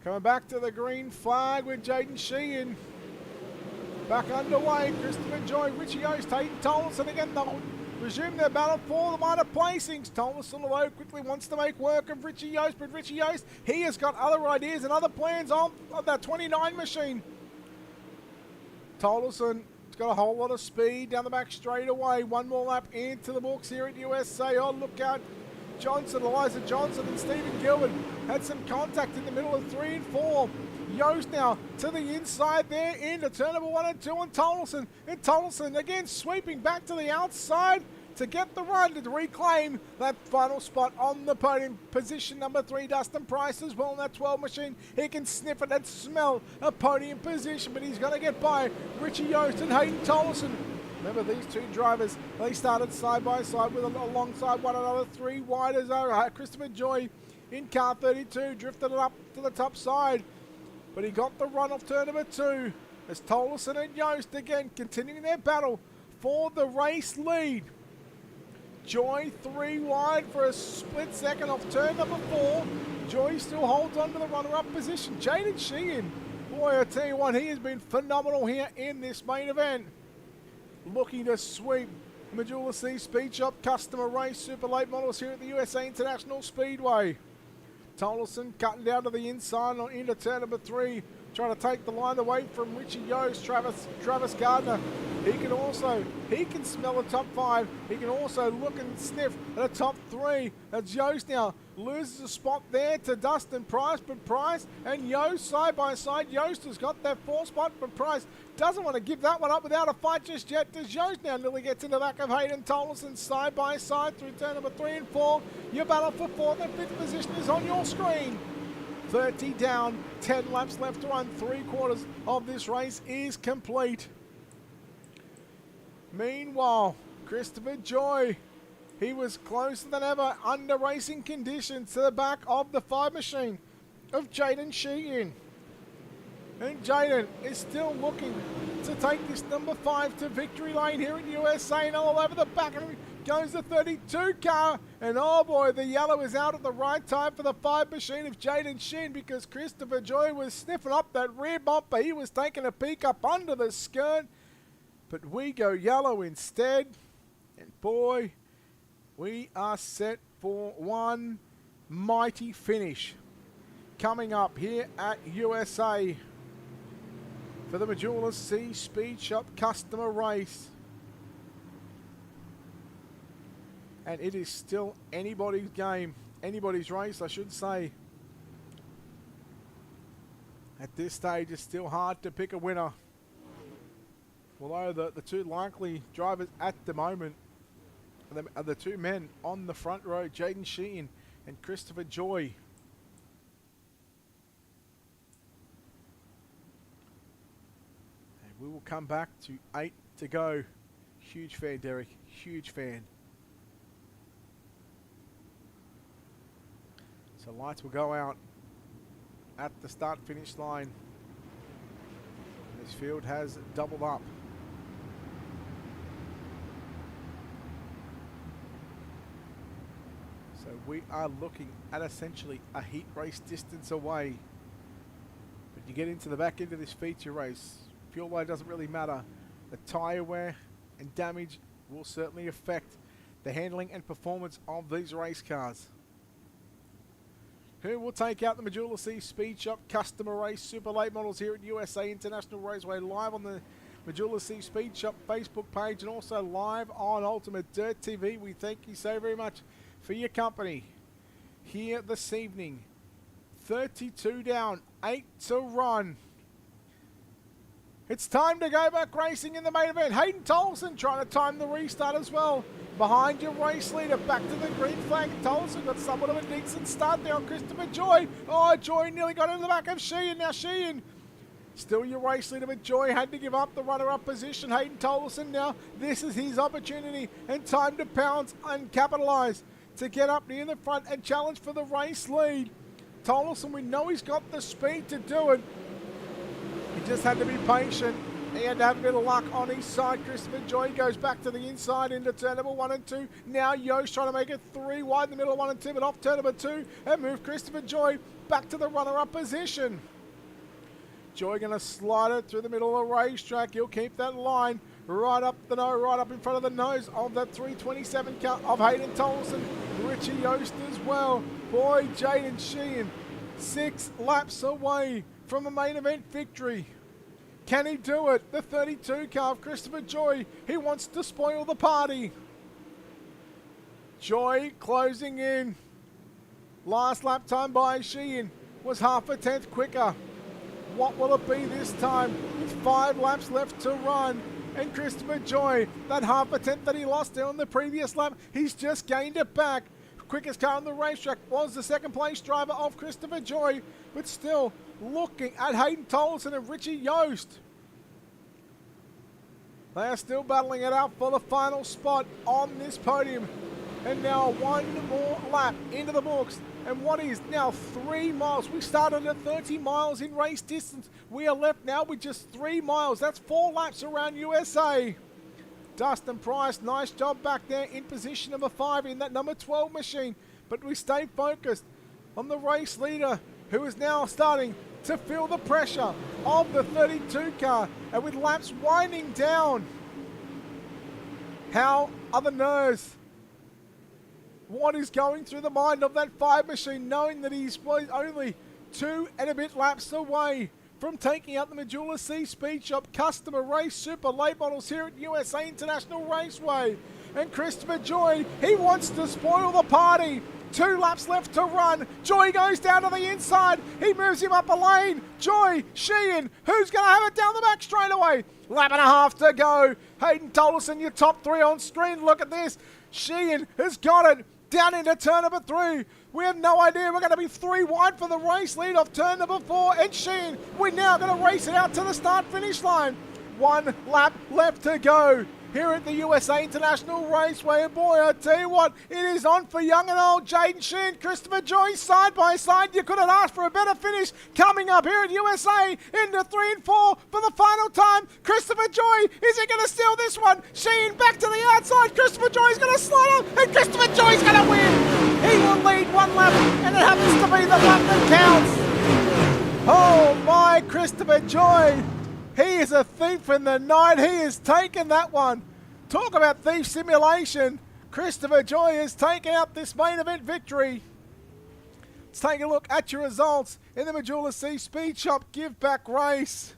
Coming back to the green flag with Jaden Sheehan. Back underway. Christopher Joy, Richie Yost, Hayden Tolleson again. They'll resume their battle for the minor placings. Tolleson, although quickly wants to make work of Richie Yost, but Richie Yost, he has got other ideas and other plans on that 29 machine. Tolleson has got a whole lot of speed down the back straight away. One more lap into the books here at USA. Oh, look out. Johnson, Elijah Johnson and Stephen Gilbert had some contact in the middle of 3 and 4. Yost now to the inside there into turn number 1 and 2 on Tolleson. And Tolleson again sweeping back to the outside. to get the run to reclaim that final spot on the podium. Position number 3, Dustin Price as well in that 12 machine. He can sniff it and smell a podium position, but he's going to get by Richie Yost and Hayden Tolleson. Remember, these two drivers, they started side by side with alongside one another, 3 wide as Christopher Joy in car 32, drifted it up to the top side, but he got the run off turn number 2 as Tolleson and Yost again continuing their battle for the race lead. Joy 3 wide for a split second off turn number 4. Joy still holds on to the runner-up position. Jaden Sheehan, boy, I tell you what, he has been phenomenal here in this main event. Looking to sweep the Majula C Speed Shop Customer Race Super Late Models here at the USA International Speedway. Tolleson cutting down to the inside on into turn number 3, trying to take the line away from Richie Yost. Travis Gardner, he can smell the top 5. He can also look and sniff at the top 3. As Yost now loses a spot there to Dustin Price, but Price and Yost side by side. Yost has got that 4th spot, but Price doesn't want to give that one up without a fight just yet. As Yost now nearly gets in the back of Hayden Tolleson side by side through turn number 3 and 4. Your battle for 4th and 5th position is on your screen. 30 down, 10 laps left to run. 3/4 of this race is complete. Meanwhile, Christopher Joy, he was closer than ever under racing conditions to the back of the 5 machine of Jaden Sheehan. And Jaden is still looking to take this number 5 to victory lane here in USA, and all over the back of him goes the 32 car, and oh boy, the yellow is out at the right time for the 5 machine of Jaden Sheehan, because Christopher Joy was sniffing up that rear bumper. He was taking a peek up under the skirt, but we go yellow instead, and boy, we are set for one mighty finish coming up here at USA for the Majula C Speed Shop Customer Race. And it is still anybody's game, anybody's race, I should say. At this stage, it's still hard to pick a winner. Although the 2 likely drivers at the moment are the 2 men on the front row, Jaden Sheehan and Christopher Joy. And we will come back to 8 to go. Huge fan, Derek. Huge fan. So lights will go out at the start-finish line. This field has doubled up. So we are looking at essentially a heat race distance away. But you get into the back end of this feature race, fuel load doesn't really matter. The tyre wear and damage will certainly affect the handling and performance of these race cars. Who will take out the Majula C Speed Shop Customer Race Super Late Models here at USA International Raceway, live on the Majula C Speed Shop Facebook page and also live on Ultimate Dirt TV. We thank you so very much for your company here this evening. 32 down, 8 to run. It's time to go back racing in the main event. Hayden Tolleson trying to time the restart as well. Behind your race leader, back to the green flag. Tolleson got somewhat of a decent start there on Christopher Joy. Oh, Joy nearly got into the back of Sheehan. Now Sheehan, still your race leader, but Joy had to give up the runner-up position. Hayden Tolleson now, this is his opportunity and time to pounce and capitalise to get up near the front and challenge for the race lead. Tolleson, we know he's got the speed to do it. He just had to be patient. He had to have a bit of luck on his side. Christopher Joy goes back to the inside into turn number 1 and 2. Now Yost trying to make it 3 wide in the middle of 1 and 2, but off turn number 2 and move Christopher Joy back to the runner-up position. Joy going to slide it through the middle of the racetrack. He'll keep that line right up the nose, right up in front of the nose of that 327 car of Hayden Tolleson. Richie Yost as well. Boy, Jaden Sheehan, 6 laps away from a main event victory. Can he do it? The 32 car of Christopher Joy. He wants to spoil the party. Joy closing in. Last lap time by Sheehan was half a tenth quicker. What will it be this time? With 5 laps left to run. And Christopher Joy, that half a tenth that he lost there on the previous lap, he's just gained it back. Quickest car on the racetrack was the second place driver of Christopher Joy, but still looking at Hayden Tolleson and Richie Yost. They are still battling it out for the final spot on this podium. And now one more lap into the books. And what is now 3 miles. We started at 30 miles in race distance. We are left now with just 3 miles. That's 4 laps around USA. Dustin Price, nice job back there in position number 5 in that number 12 machine. But we stay focused on the race leader, who is now starting to feel the pressure of the 32 car. And with laps winding down, how are the nerves? What is going through the mind of that 5 machine, knowing that he's only 2 and a bit laps away from taking out the Majula C Speed Shop Customer Race Super Late Models here at USA International Raceway. And Christopher Joy, he wants to spoil the party. 2 laps left to run. Joy goes down to the inside. He moves him up a lane. Joy, Sheehan, who's going to have it down the back straight away? Lap and a half to go. Hayden Tolleson, your top 3 on screen. Look at this. Sheehan has got it down into turn number 3. We have no idea. We're going to be 3 wide for the race lead off turn number 4. And Sheehan, we're now going to race it out to the start-finish line. 1 lap left to go here at the USA International Raceway. And boy, I tell you what, it is on for young and old. Jaden Sheehan, Christopher Joy, side by side. You couldn't ask for a better finish. Coming up here at USA into 3 and 4 for the final time. Christopher Joy, is he going to steal this one? Sheehan back to the outside. Christopher Joy is going to slide up, and Christopher Joy is going to win. He will lead 1 lap, and it happens to be the lap that counts. Oh my, Christopher Joy. He is a thief in the night. He has taken that one. Talk about thief simulation. Christopher Joy has taken out this main event victory. Let's take a look at your results in the Majula C Speed Shop Giveback race.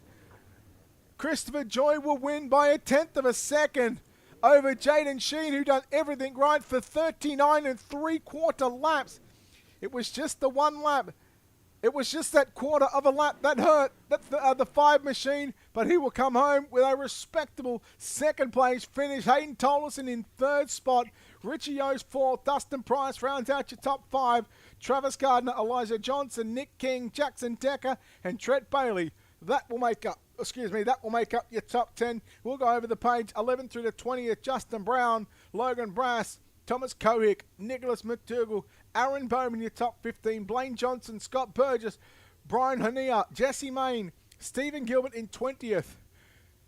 Christopher Joy will win by a 1/10 of a second over Jaden Sheehan, who done everything right for 39 3/4 laps. It was just the 1 lap. It was just that quarter of a lap that hurt the 5 machine, but he will come home with a respectable 2nd place finish. Hayden Tolleson in 3rd spot. Richie Yost 4th. Dustin Price rounds out your top 5. Travis Gardner, Elijah Johnson, Nick King, Jackson Decker, and Trent Bailey. That will make up your top 10. We'll go over the page 11 through to 20th. Justin Brown, Logan Brass, Thomas Kohick, Nicholas McDougall, Aaron Bowman, your top 15. Blaine Johnson, Scott Burgess, Brian Hania, Jesse Main, Stephen Gilbert in 20th.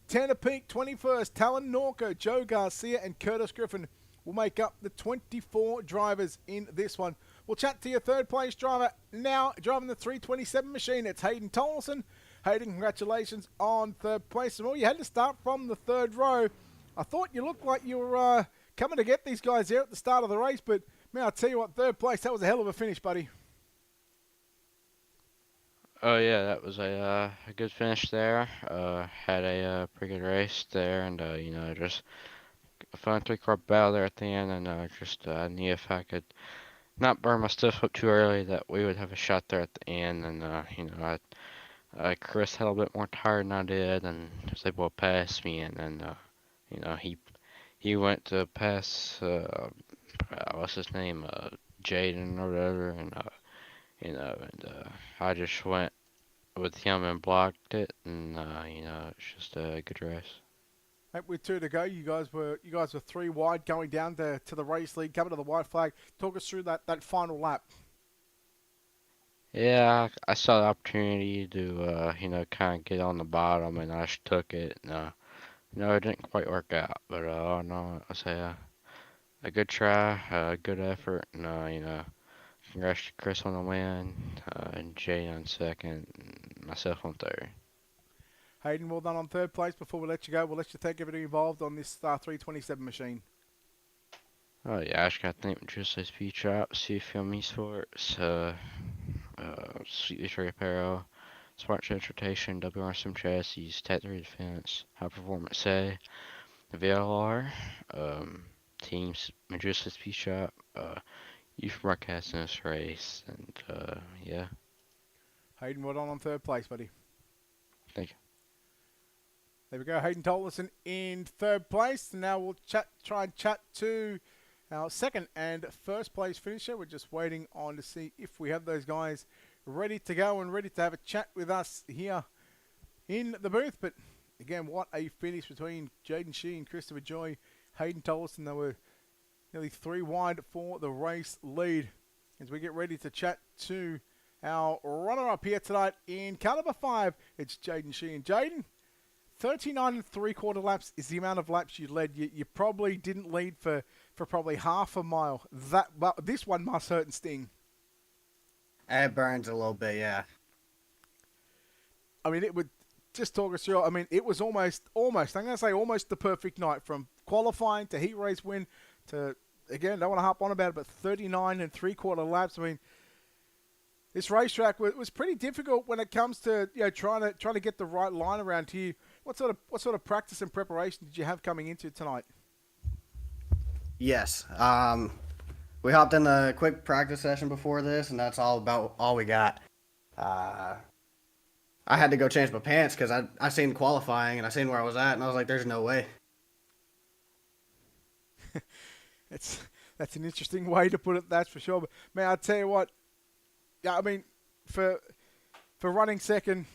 Tanner Peak, 21st. Talon Norco, Joe Garcia, and Curtis Griffin will make up the 24 drivers in this one. We'll chat to your 3rd place driver now, driving the 327 machine. It's Hayden Tolleson. Hayden, congratulations on 3rd place. And all you had to start from the 3rd row. I thought you looked like you were coming to get these guys there at the start of the race, but man, I'll tell you what, 3rd place, that was a hell of a finish, buddy. Oh yeah, that was a good finish there. Had a pretty good race there, and just a fun 3-car battle there at the end, and just knew if I could not burn my stuff up too early, that we would have a shot there at the end. And Chris had a little bit more tire than I did, and was able to pass me, and then he went to pass what's his name, Jaden or whatever, and I just went with him and blocked it, and it's just a good race. With 2 to go, you guys were 3 wide going down to the race lead, coming to the white flag. Talk us through that final lap. Yeah, I saw the opportunity to kind of get on the bottom, and I just took it. And, it didn't quite work out, but no, I say a good try, a good effort, and congrats to Chris on the win, and Jay on 2nd, and myself on 3rd. Hayden, well done on 3rd place. Before we let you go, we'll let you thank everybody involved on this 327 machine. Oh yeah, I just gotta thank Majula Speed Shop, CFM Esports, Sweet Victory Apparel, Smart Transportation, WRSM Chassis, Tech 3 Defense, High Performance A, VLR, Teams, Majula Speed Shop, you for broadcasting this race, and yeah. Hayden, well done on 3rd place, buddy. Thank you. There we go. Hayden Tolleson in third place. Now we'll try and chat to our second and first place finisher. We're just waiting on to see if we have those guys ready to go and ready to have a chat with us here in the booth. But again, what a finish between Jaden Shee and Christopher Joy. Hayden Tolleson, they were nearly 3 wide for the race lead. As we get ready to chat to our runner-up here tonight in car number 5, it's Jaden Shee. And Jaden, 39 3/4 laps is the amount of laps you led. You probably didn't lead for probably half a mile. But this one must hurt and sting. It burns a little bit, yeah. I mean, it would just talk us through. I mean, it was almost. I'm going to say almost the perfect night, from qualifying to heat race win to, again, don't want to harp on about it, but 39 3/4 laps. I mean, this racetrack was pretty difficult when it comes to trying to get the right line around here. What sort of practice and preparation did you have coming into tonight? Yes. We hopped in a quick practice session before this, and that's all we got. I had to go change my pants because I seen qualifying and I seen where I was at, and I was like, "There's no way." That's an interesting way to put it. That's for sure. But man, I tell you what. Yeah, I mean, for running second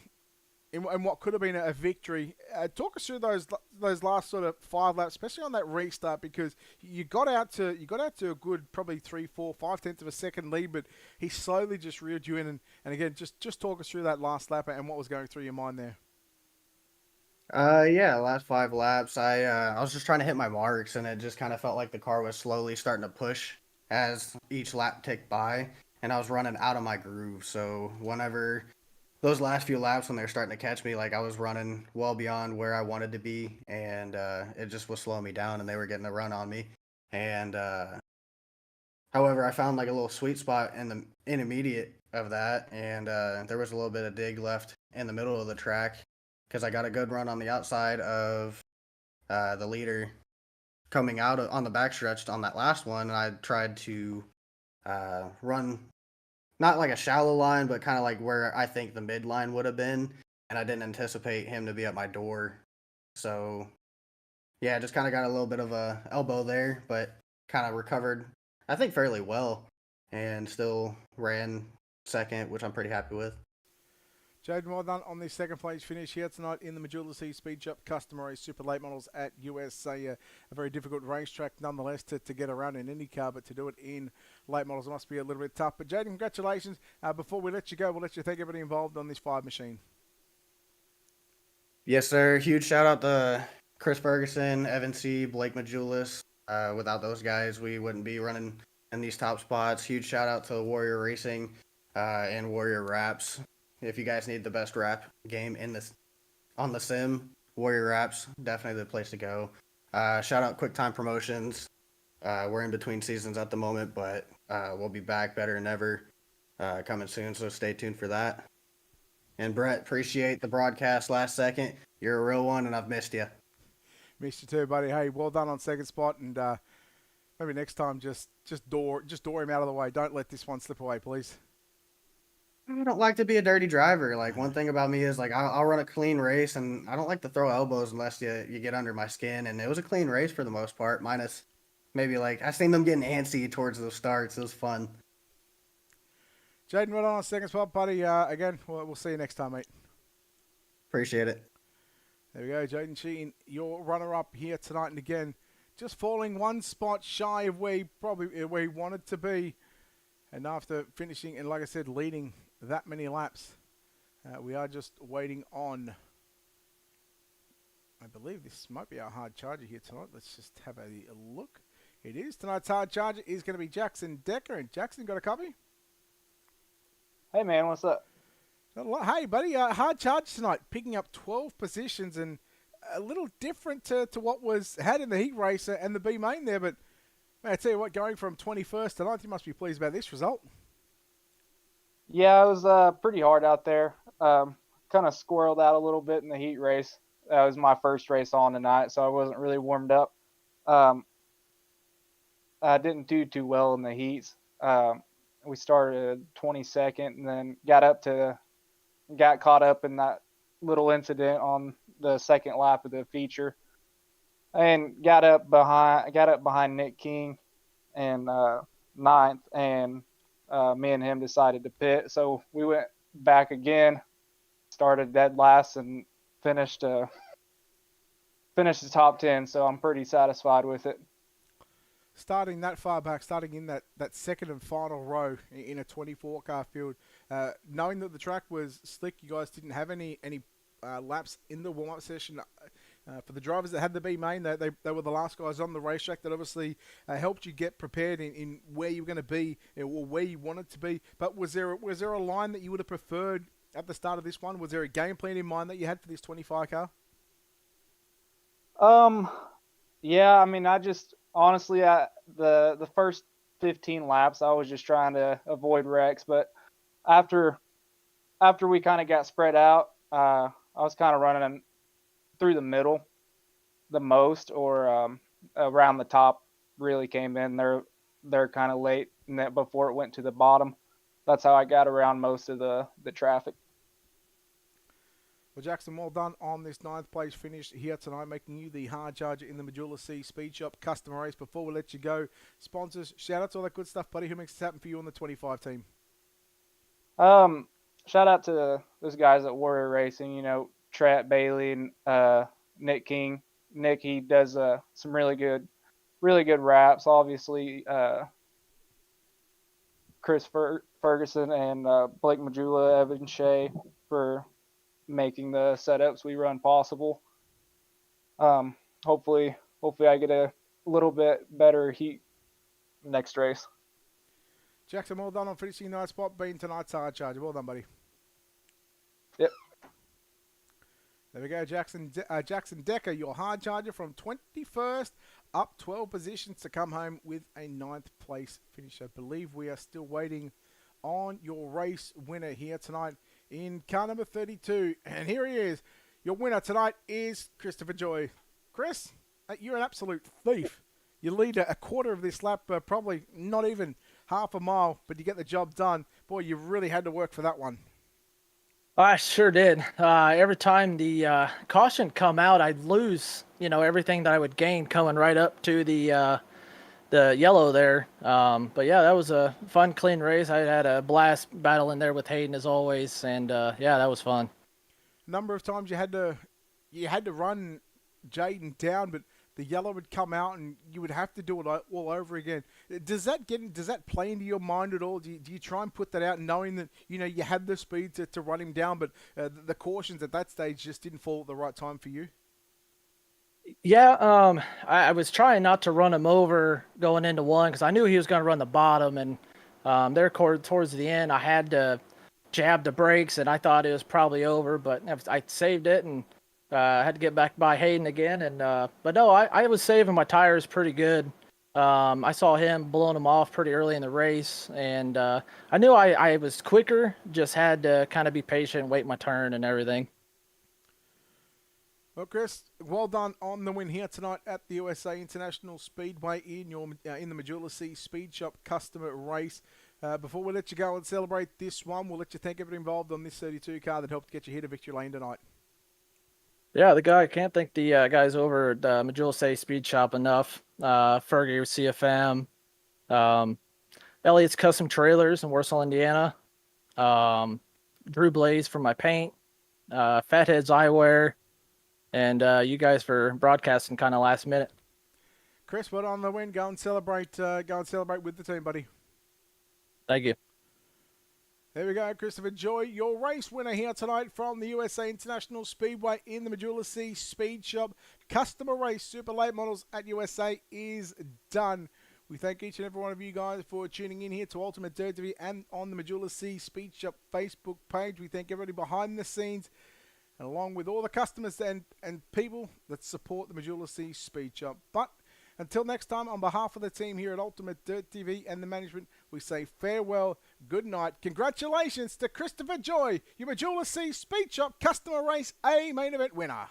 in what could have been a victory, talk us through those last sort of 5 laps, especially on that restart, because you got out to a good probably 3, 4, 5 tenths of a second lead, but he slowly just reeled you in. And again, just talk us through that last lap and what was going through your mind there. Yeah, last 5 laps, I was just trying to hit my marks, and it just kind of felt like the car was slowly starting to push as each lap ticked by, and I was running out of my groove. So whenever those last few laps, when they were starting to catch me, like I was running well beyond where I wanted to be, and it just was slowing me down, and they were getting a run on me. And however, I found like a little sweet spot in the intermediate of that, and there was a little bit of dig left in the middle of the track because I got a good run on the outside of the leader coming out on the backstretch on that last one, and I tried to run not like a shallow line, but kind of like where I think the midline would have been, and I didn't anticipate him to be at my door. So, yeah, just kind of got a little bit of a elbow there, but kind of recovered, I think, fairly well, and still ran second, which I'm pretty happy with. Jaden, well done on the second place finish here tonight in the Majula C Speedshop Custom Race Super Late Models at USA. A very difficult racetrack nonetheless to get around in any car, but to do it in late models must be a little bit tough. But Jaden, congratulations. Before we let you go, we'll let you thank everybody involved on this 5 machine. Yes, sir. Huge shout out to Chris Ferguson, Evan C., Blake Majulis. Without those guys, we wouldn't be running in these top spots. Huge shout out to Warrior Racing and Warrior Wraps. If you guys need the best wrap game on the sim, Warrior Wraps, definitely the place to go. Shout out QuickTime Promotions. We're in between seasons at the moment, but we'll be back better than ever coming soon, so stay tuned for that. And Brett, appreciate the broadcast last second. You're a real one, and I've missed you. Missed you too, buddy. Hey, well done on second spot, and maybe next time just door him out of the way. Don't let this one slip away, please. I don't like to be a dirty driver. Like, one thing about me is, like, I'll run a clean race, and I don't like to throw elbows unless you get under my skin. And it was a clean race for the most part, minus maybe, like, I seen them getting antsy towards those starts. It was fun. Jaden, well done on second spot, buddy. Again, we'll see you next time, mate. Appreciate it. There we go, Jaden Sheen, your runner-up here tonight. And again, just falling one spot shy of where he wanted to be. And after finishing, and like I said, leading that many laps, we are just waiting on, I believe this might be our hard charger here tonight. Let's just have a look. It is. Tonight's hard charger is going to be Jackson Decker. And Jackson, got a copy? Hey, man, what's up? Hey, buddy, hard charge tonight, picking up 12 positions, and a little different to what was had in the heat race and the B main there. But man, I tell you what, going from 21st to 9th, you must be pleased about this result. Yeah, it was pretty hard out there. Kind of squirreled out a little bit in the heat race. That was my first race on tonight, so I wasn't really warmed up. I didn't do too well in the heats. We started 22nd and then got caught up in that little incident on the second lap of the feature, and got up behind Nick King and ninth, and me and him decided to pit. So we went back again, started dead last, and finished the top 10. So I'm pretty satisfied with it. Starting that far back, starting in that second and final row in a 24 car field, knowing that the track was slick, you guys didn't have any laps in the warm-up session. For the drivers that had to be main, they were the last guys on the racetrack. That obviously helped you get prepared in where you were going to be or where you wanted to be. But was there a line that you would have preferred at the start of this one? Was there a game plan in mind that you had for this 25 car? Yeah, I mean, I just honestly, the first 15 laps, I was just trying to avoid wrecks. But after we kind of got spread out, I was kind of running through the middle the most, or around the top really came in. They're kind of late before it went to the bottom. That's how I got around most of the traffic. Well, Jackson, well done on this 9th place finish here tonight, making you the hard charger in the Majula C Speed Shop Customer Race. Before we let you go, sponsors, shout out to all that good stuff, buddy. Who makes this happen for you on the 25 team? Shout out to those guys at Warrior Racing, Trat Bailey and Nick King. Nick, he does some really good wraps. Obviously, Chris Ferguson and Blake Majula, Evan Shea for making the setups we run possible. Hopefully I get a little bit better heat next race. Jackson, well done on finishing ninth spot, being tonight's hard charger. Well done, buddy. Yep. There we go, Jackson Decker, your hard charger from 21st up 12 positions to come home with a 9th place finish. I believe we are still waiting on your race winner here tonight in car number 32. And here he is. Your winner tonight is Christopher Joy. Chris, you're an absolute thief. You lead a quarter of this lap, probably not even half a mile, but you get the job done. Boy, you really had to work for that one. I sure did. Every time the caution come out, I'd lose, everything that I would gain coming right up to the yellow there. But yeah, that was a fun, clean race. I had a blast battling there with Hayden as always, and yeah, that was fun. Number of times you had to run Jaden down, but the yellow would come out and you would have to do it all over again. Does that play into your mind at all? Do you try and put that out knowing that you had the speed to run him down, but the cautions at that stage just didn't fall at the right time for you? Yeah, I was trying not to run him over going into one because I knew he was going to run the bottom, and there towards the end I had to jab the brakes, and I thought it was probably over, but I saved it and I had to get back by Hayden again. And but no, I was saving my tires pretty good. I saw him blowing them off pretty early in the race, and I knew I was quicker, just had to kind of be patient, wait my turn and everything. Well, Chris, well done on the win here tonight at the USA International Speedway in the Majula C Speed Shop Customer Race. Before we let you go and celebrate this one, we'll let you thank everyone involved on this 32 car that helped get you here to victory lane tonight. Yeah, I can't thank the guys over at Majula C Speed Shop enough. Fergie with CFM, Elliott's Custom Trailers in Warsaw, Indiana, Drew Blaze for my paint, Fatheads Eyewear, and you guys for broadcasting kind of last minute. Chris, well done on the win. Go and celebrate with the team, buddy. Thank you. There we go, Christopher Joy, your race winner here tonight from the USA International Speedway in the Majula C Speed Shop. Customer Race Super Late Models at USA is done. We thank each and every one of you guys for tuning in here to Ultimate Dirt TV and on the Majula C Speed Shop Facebook page. We thank everybody behind the scenes, and along with all the customers and people that support the Majula C Speed Shop. But until next time, on behalf of the team here at Ultimate Dirt TV and the management, we say farewell, good night. Congratulations to Christopher Joy, your Majula C Speed Shop Customer Race A main event winner.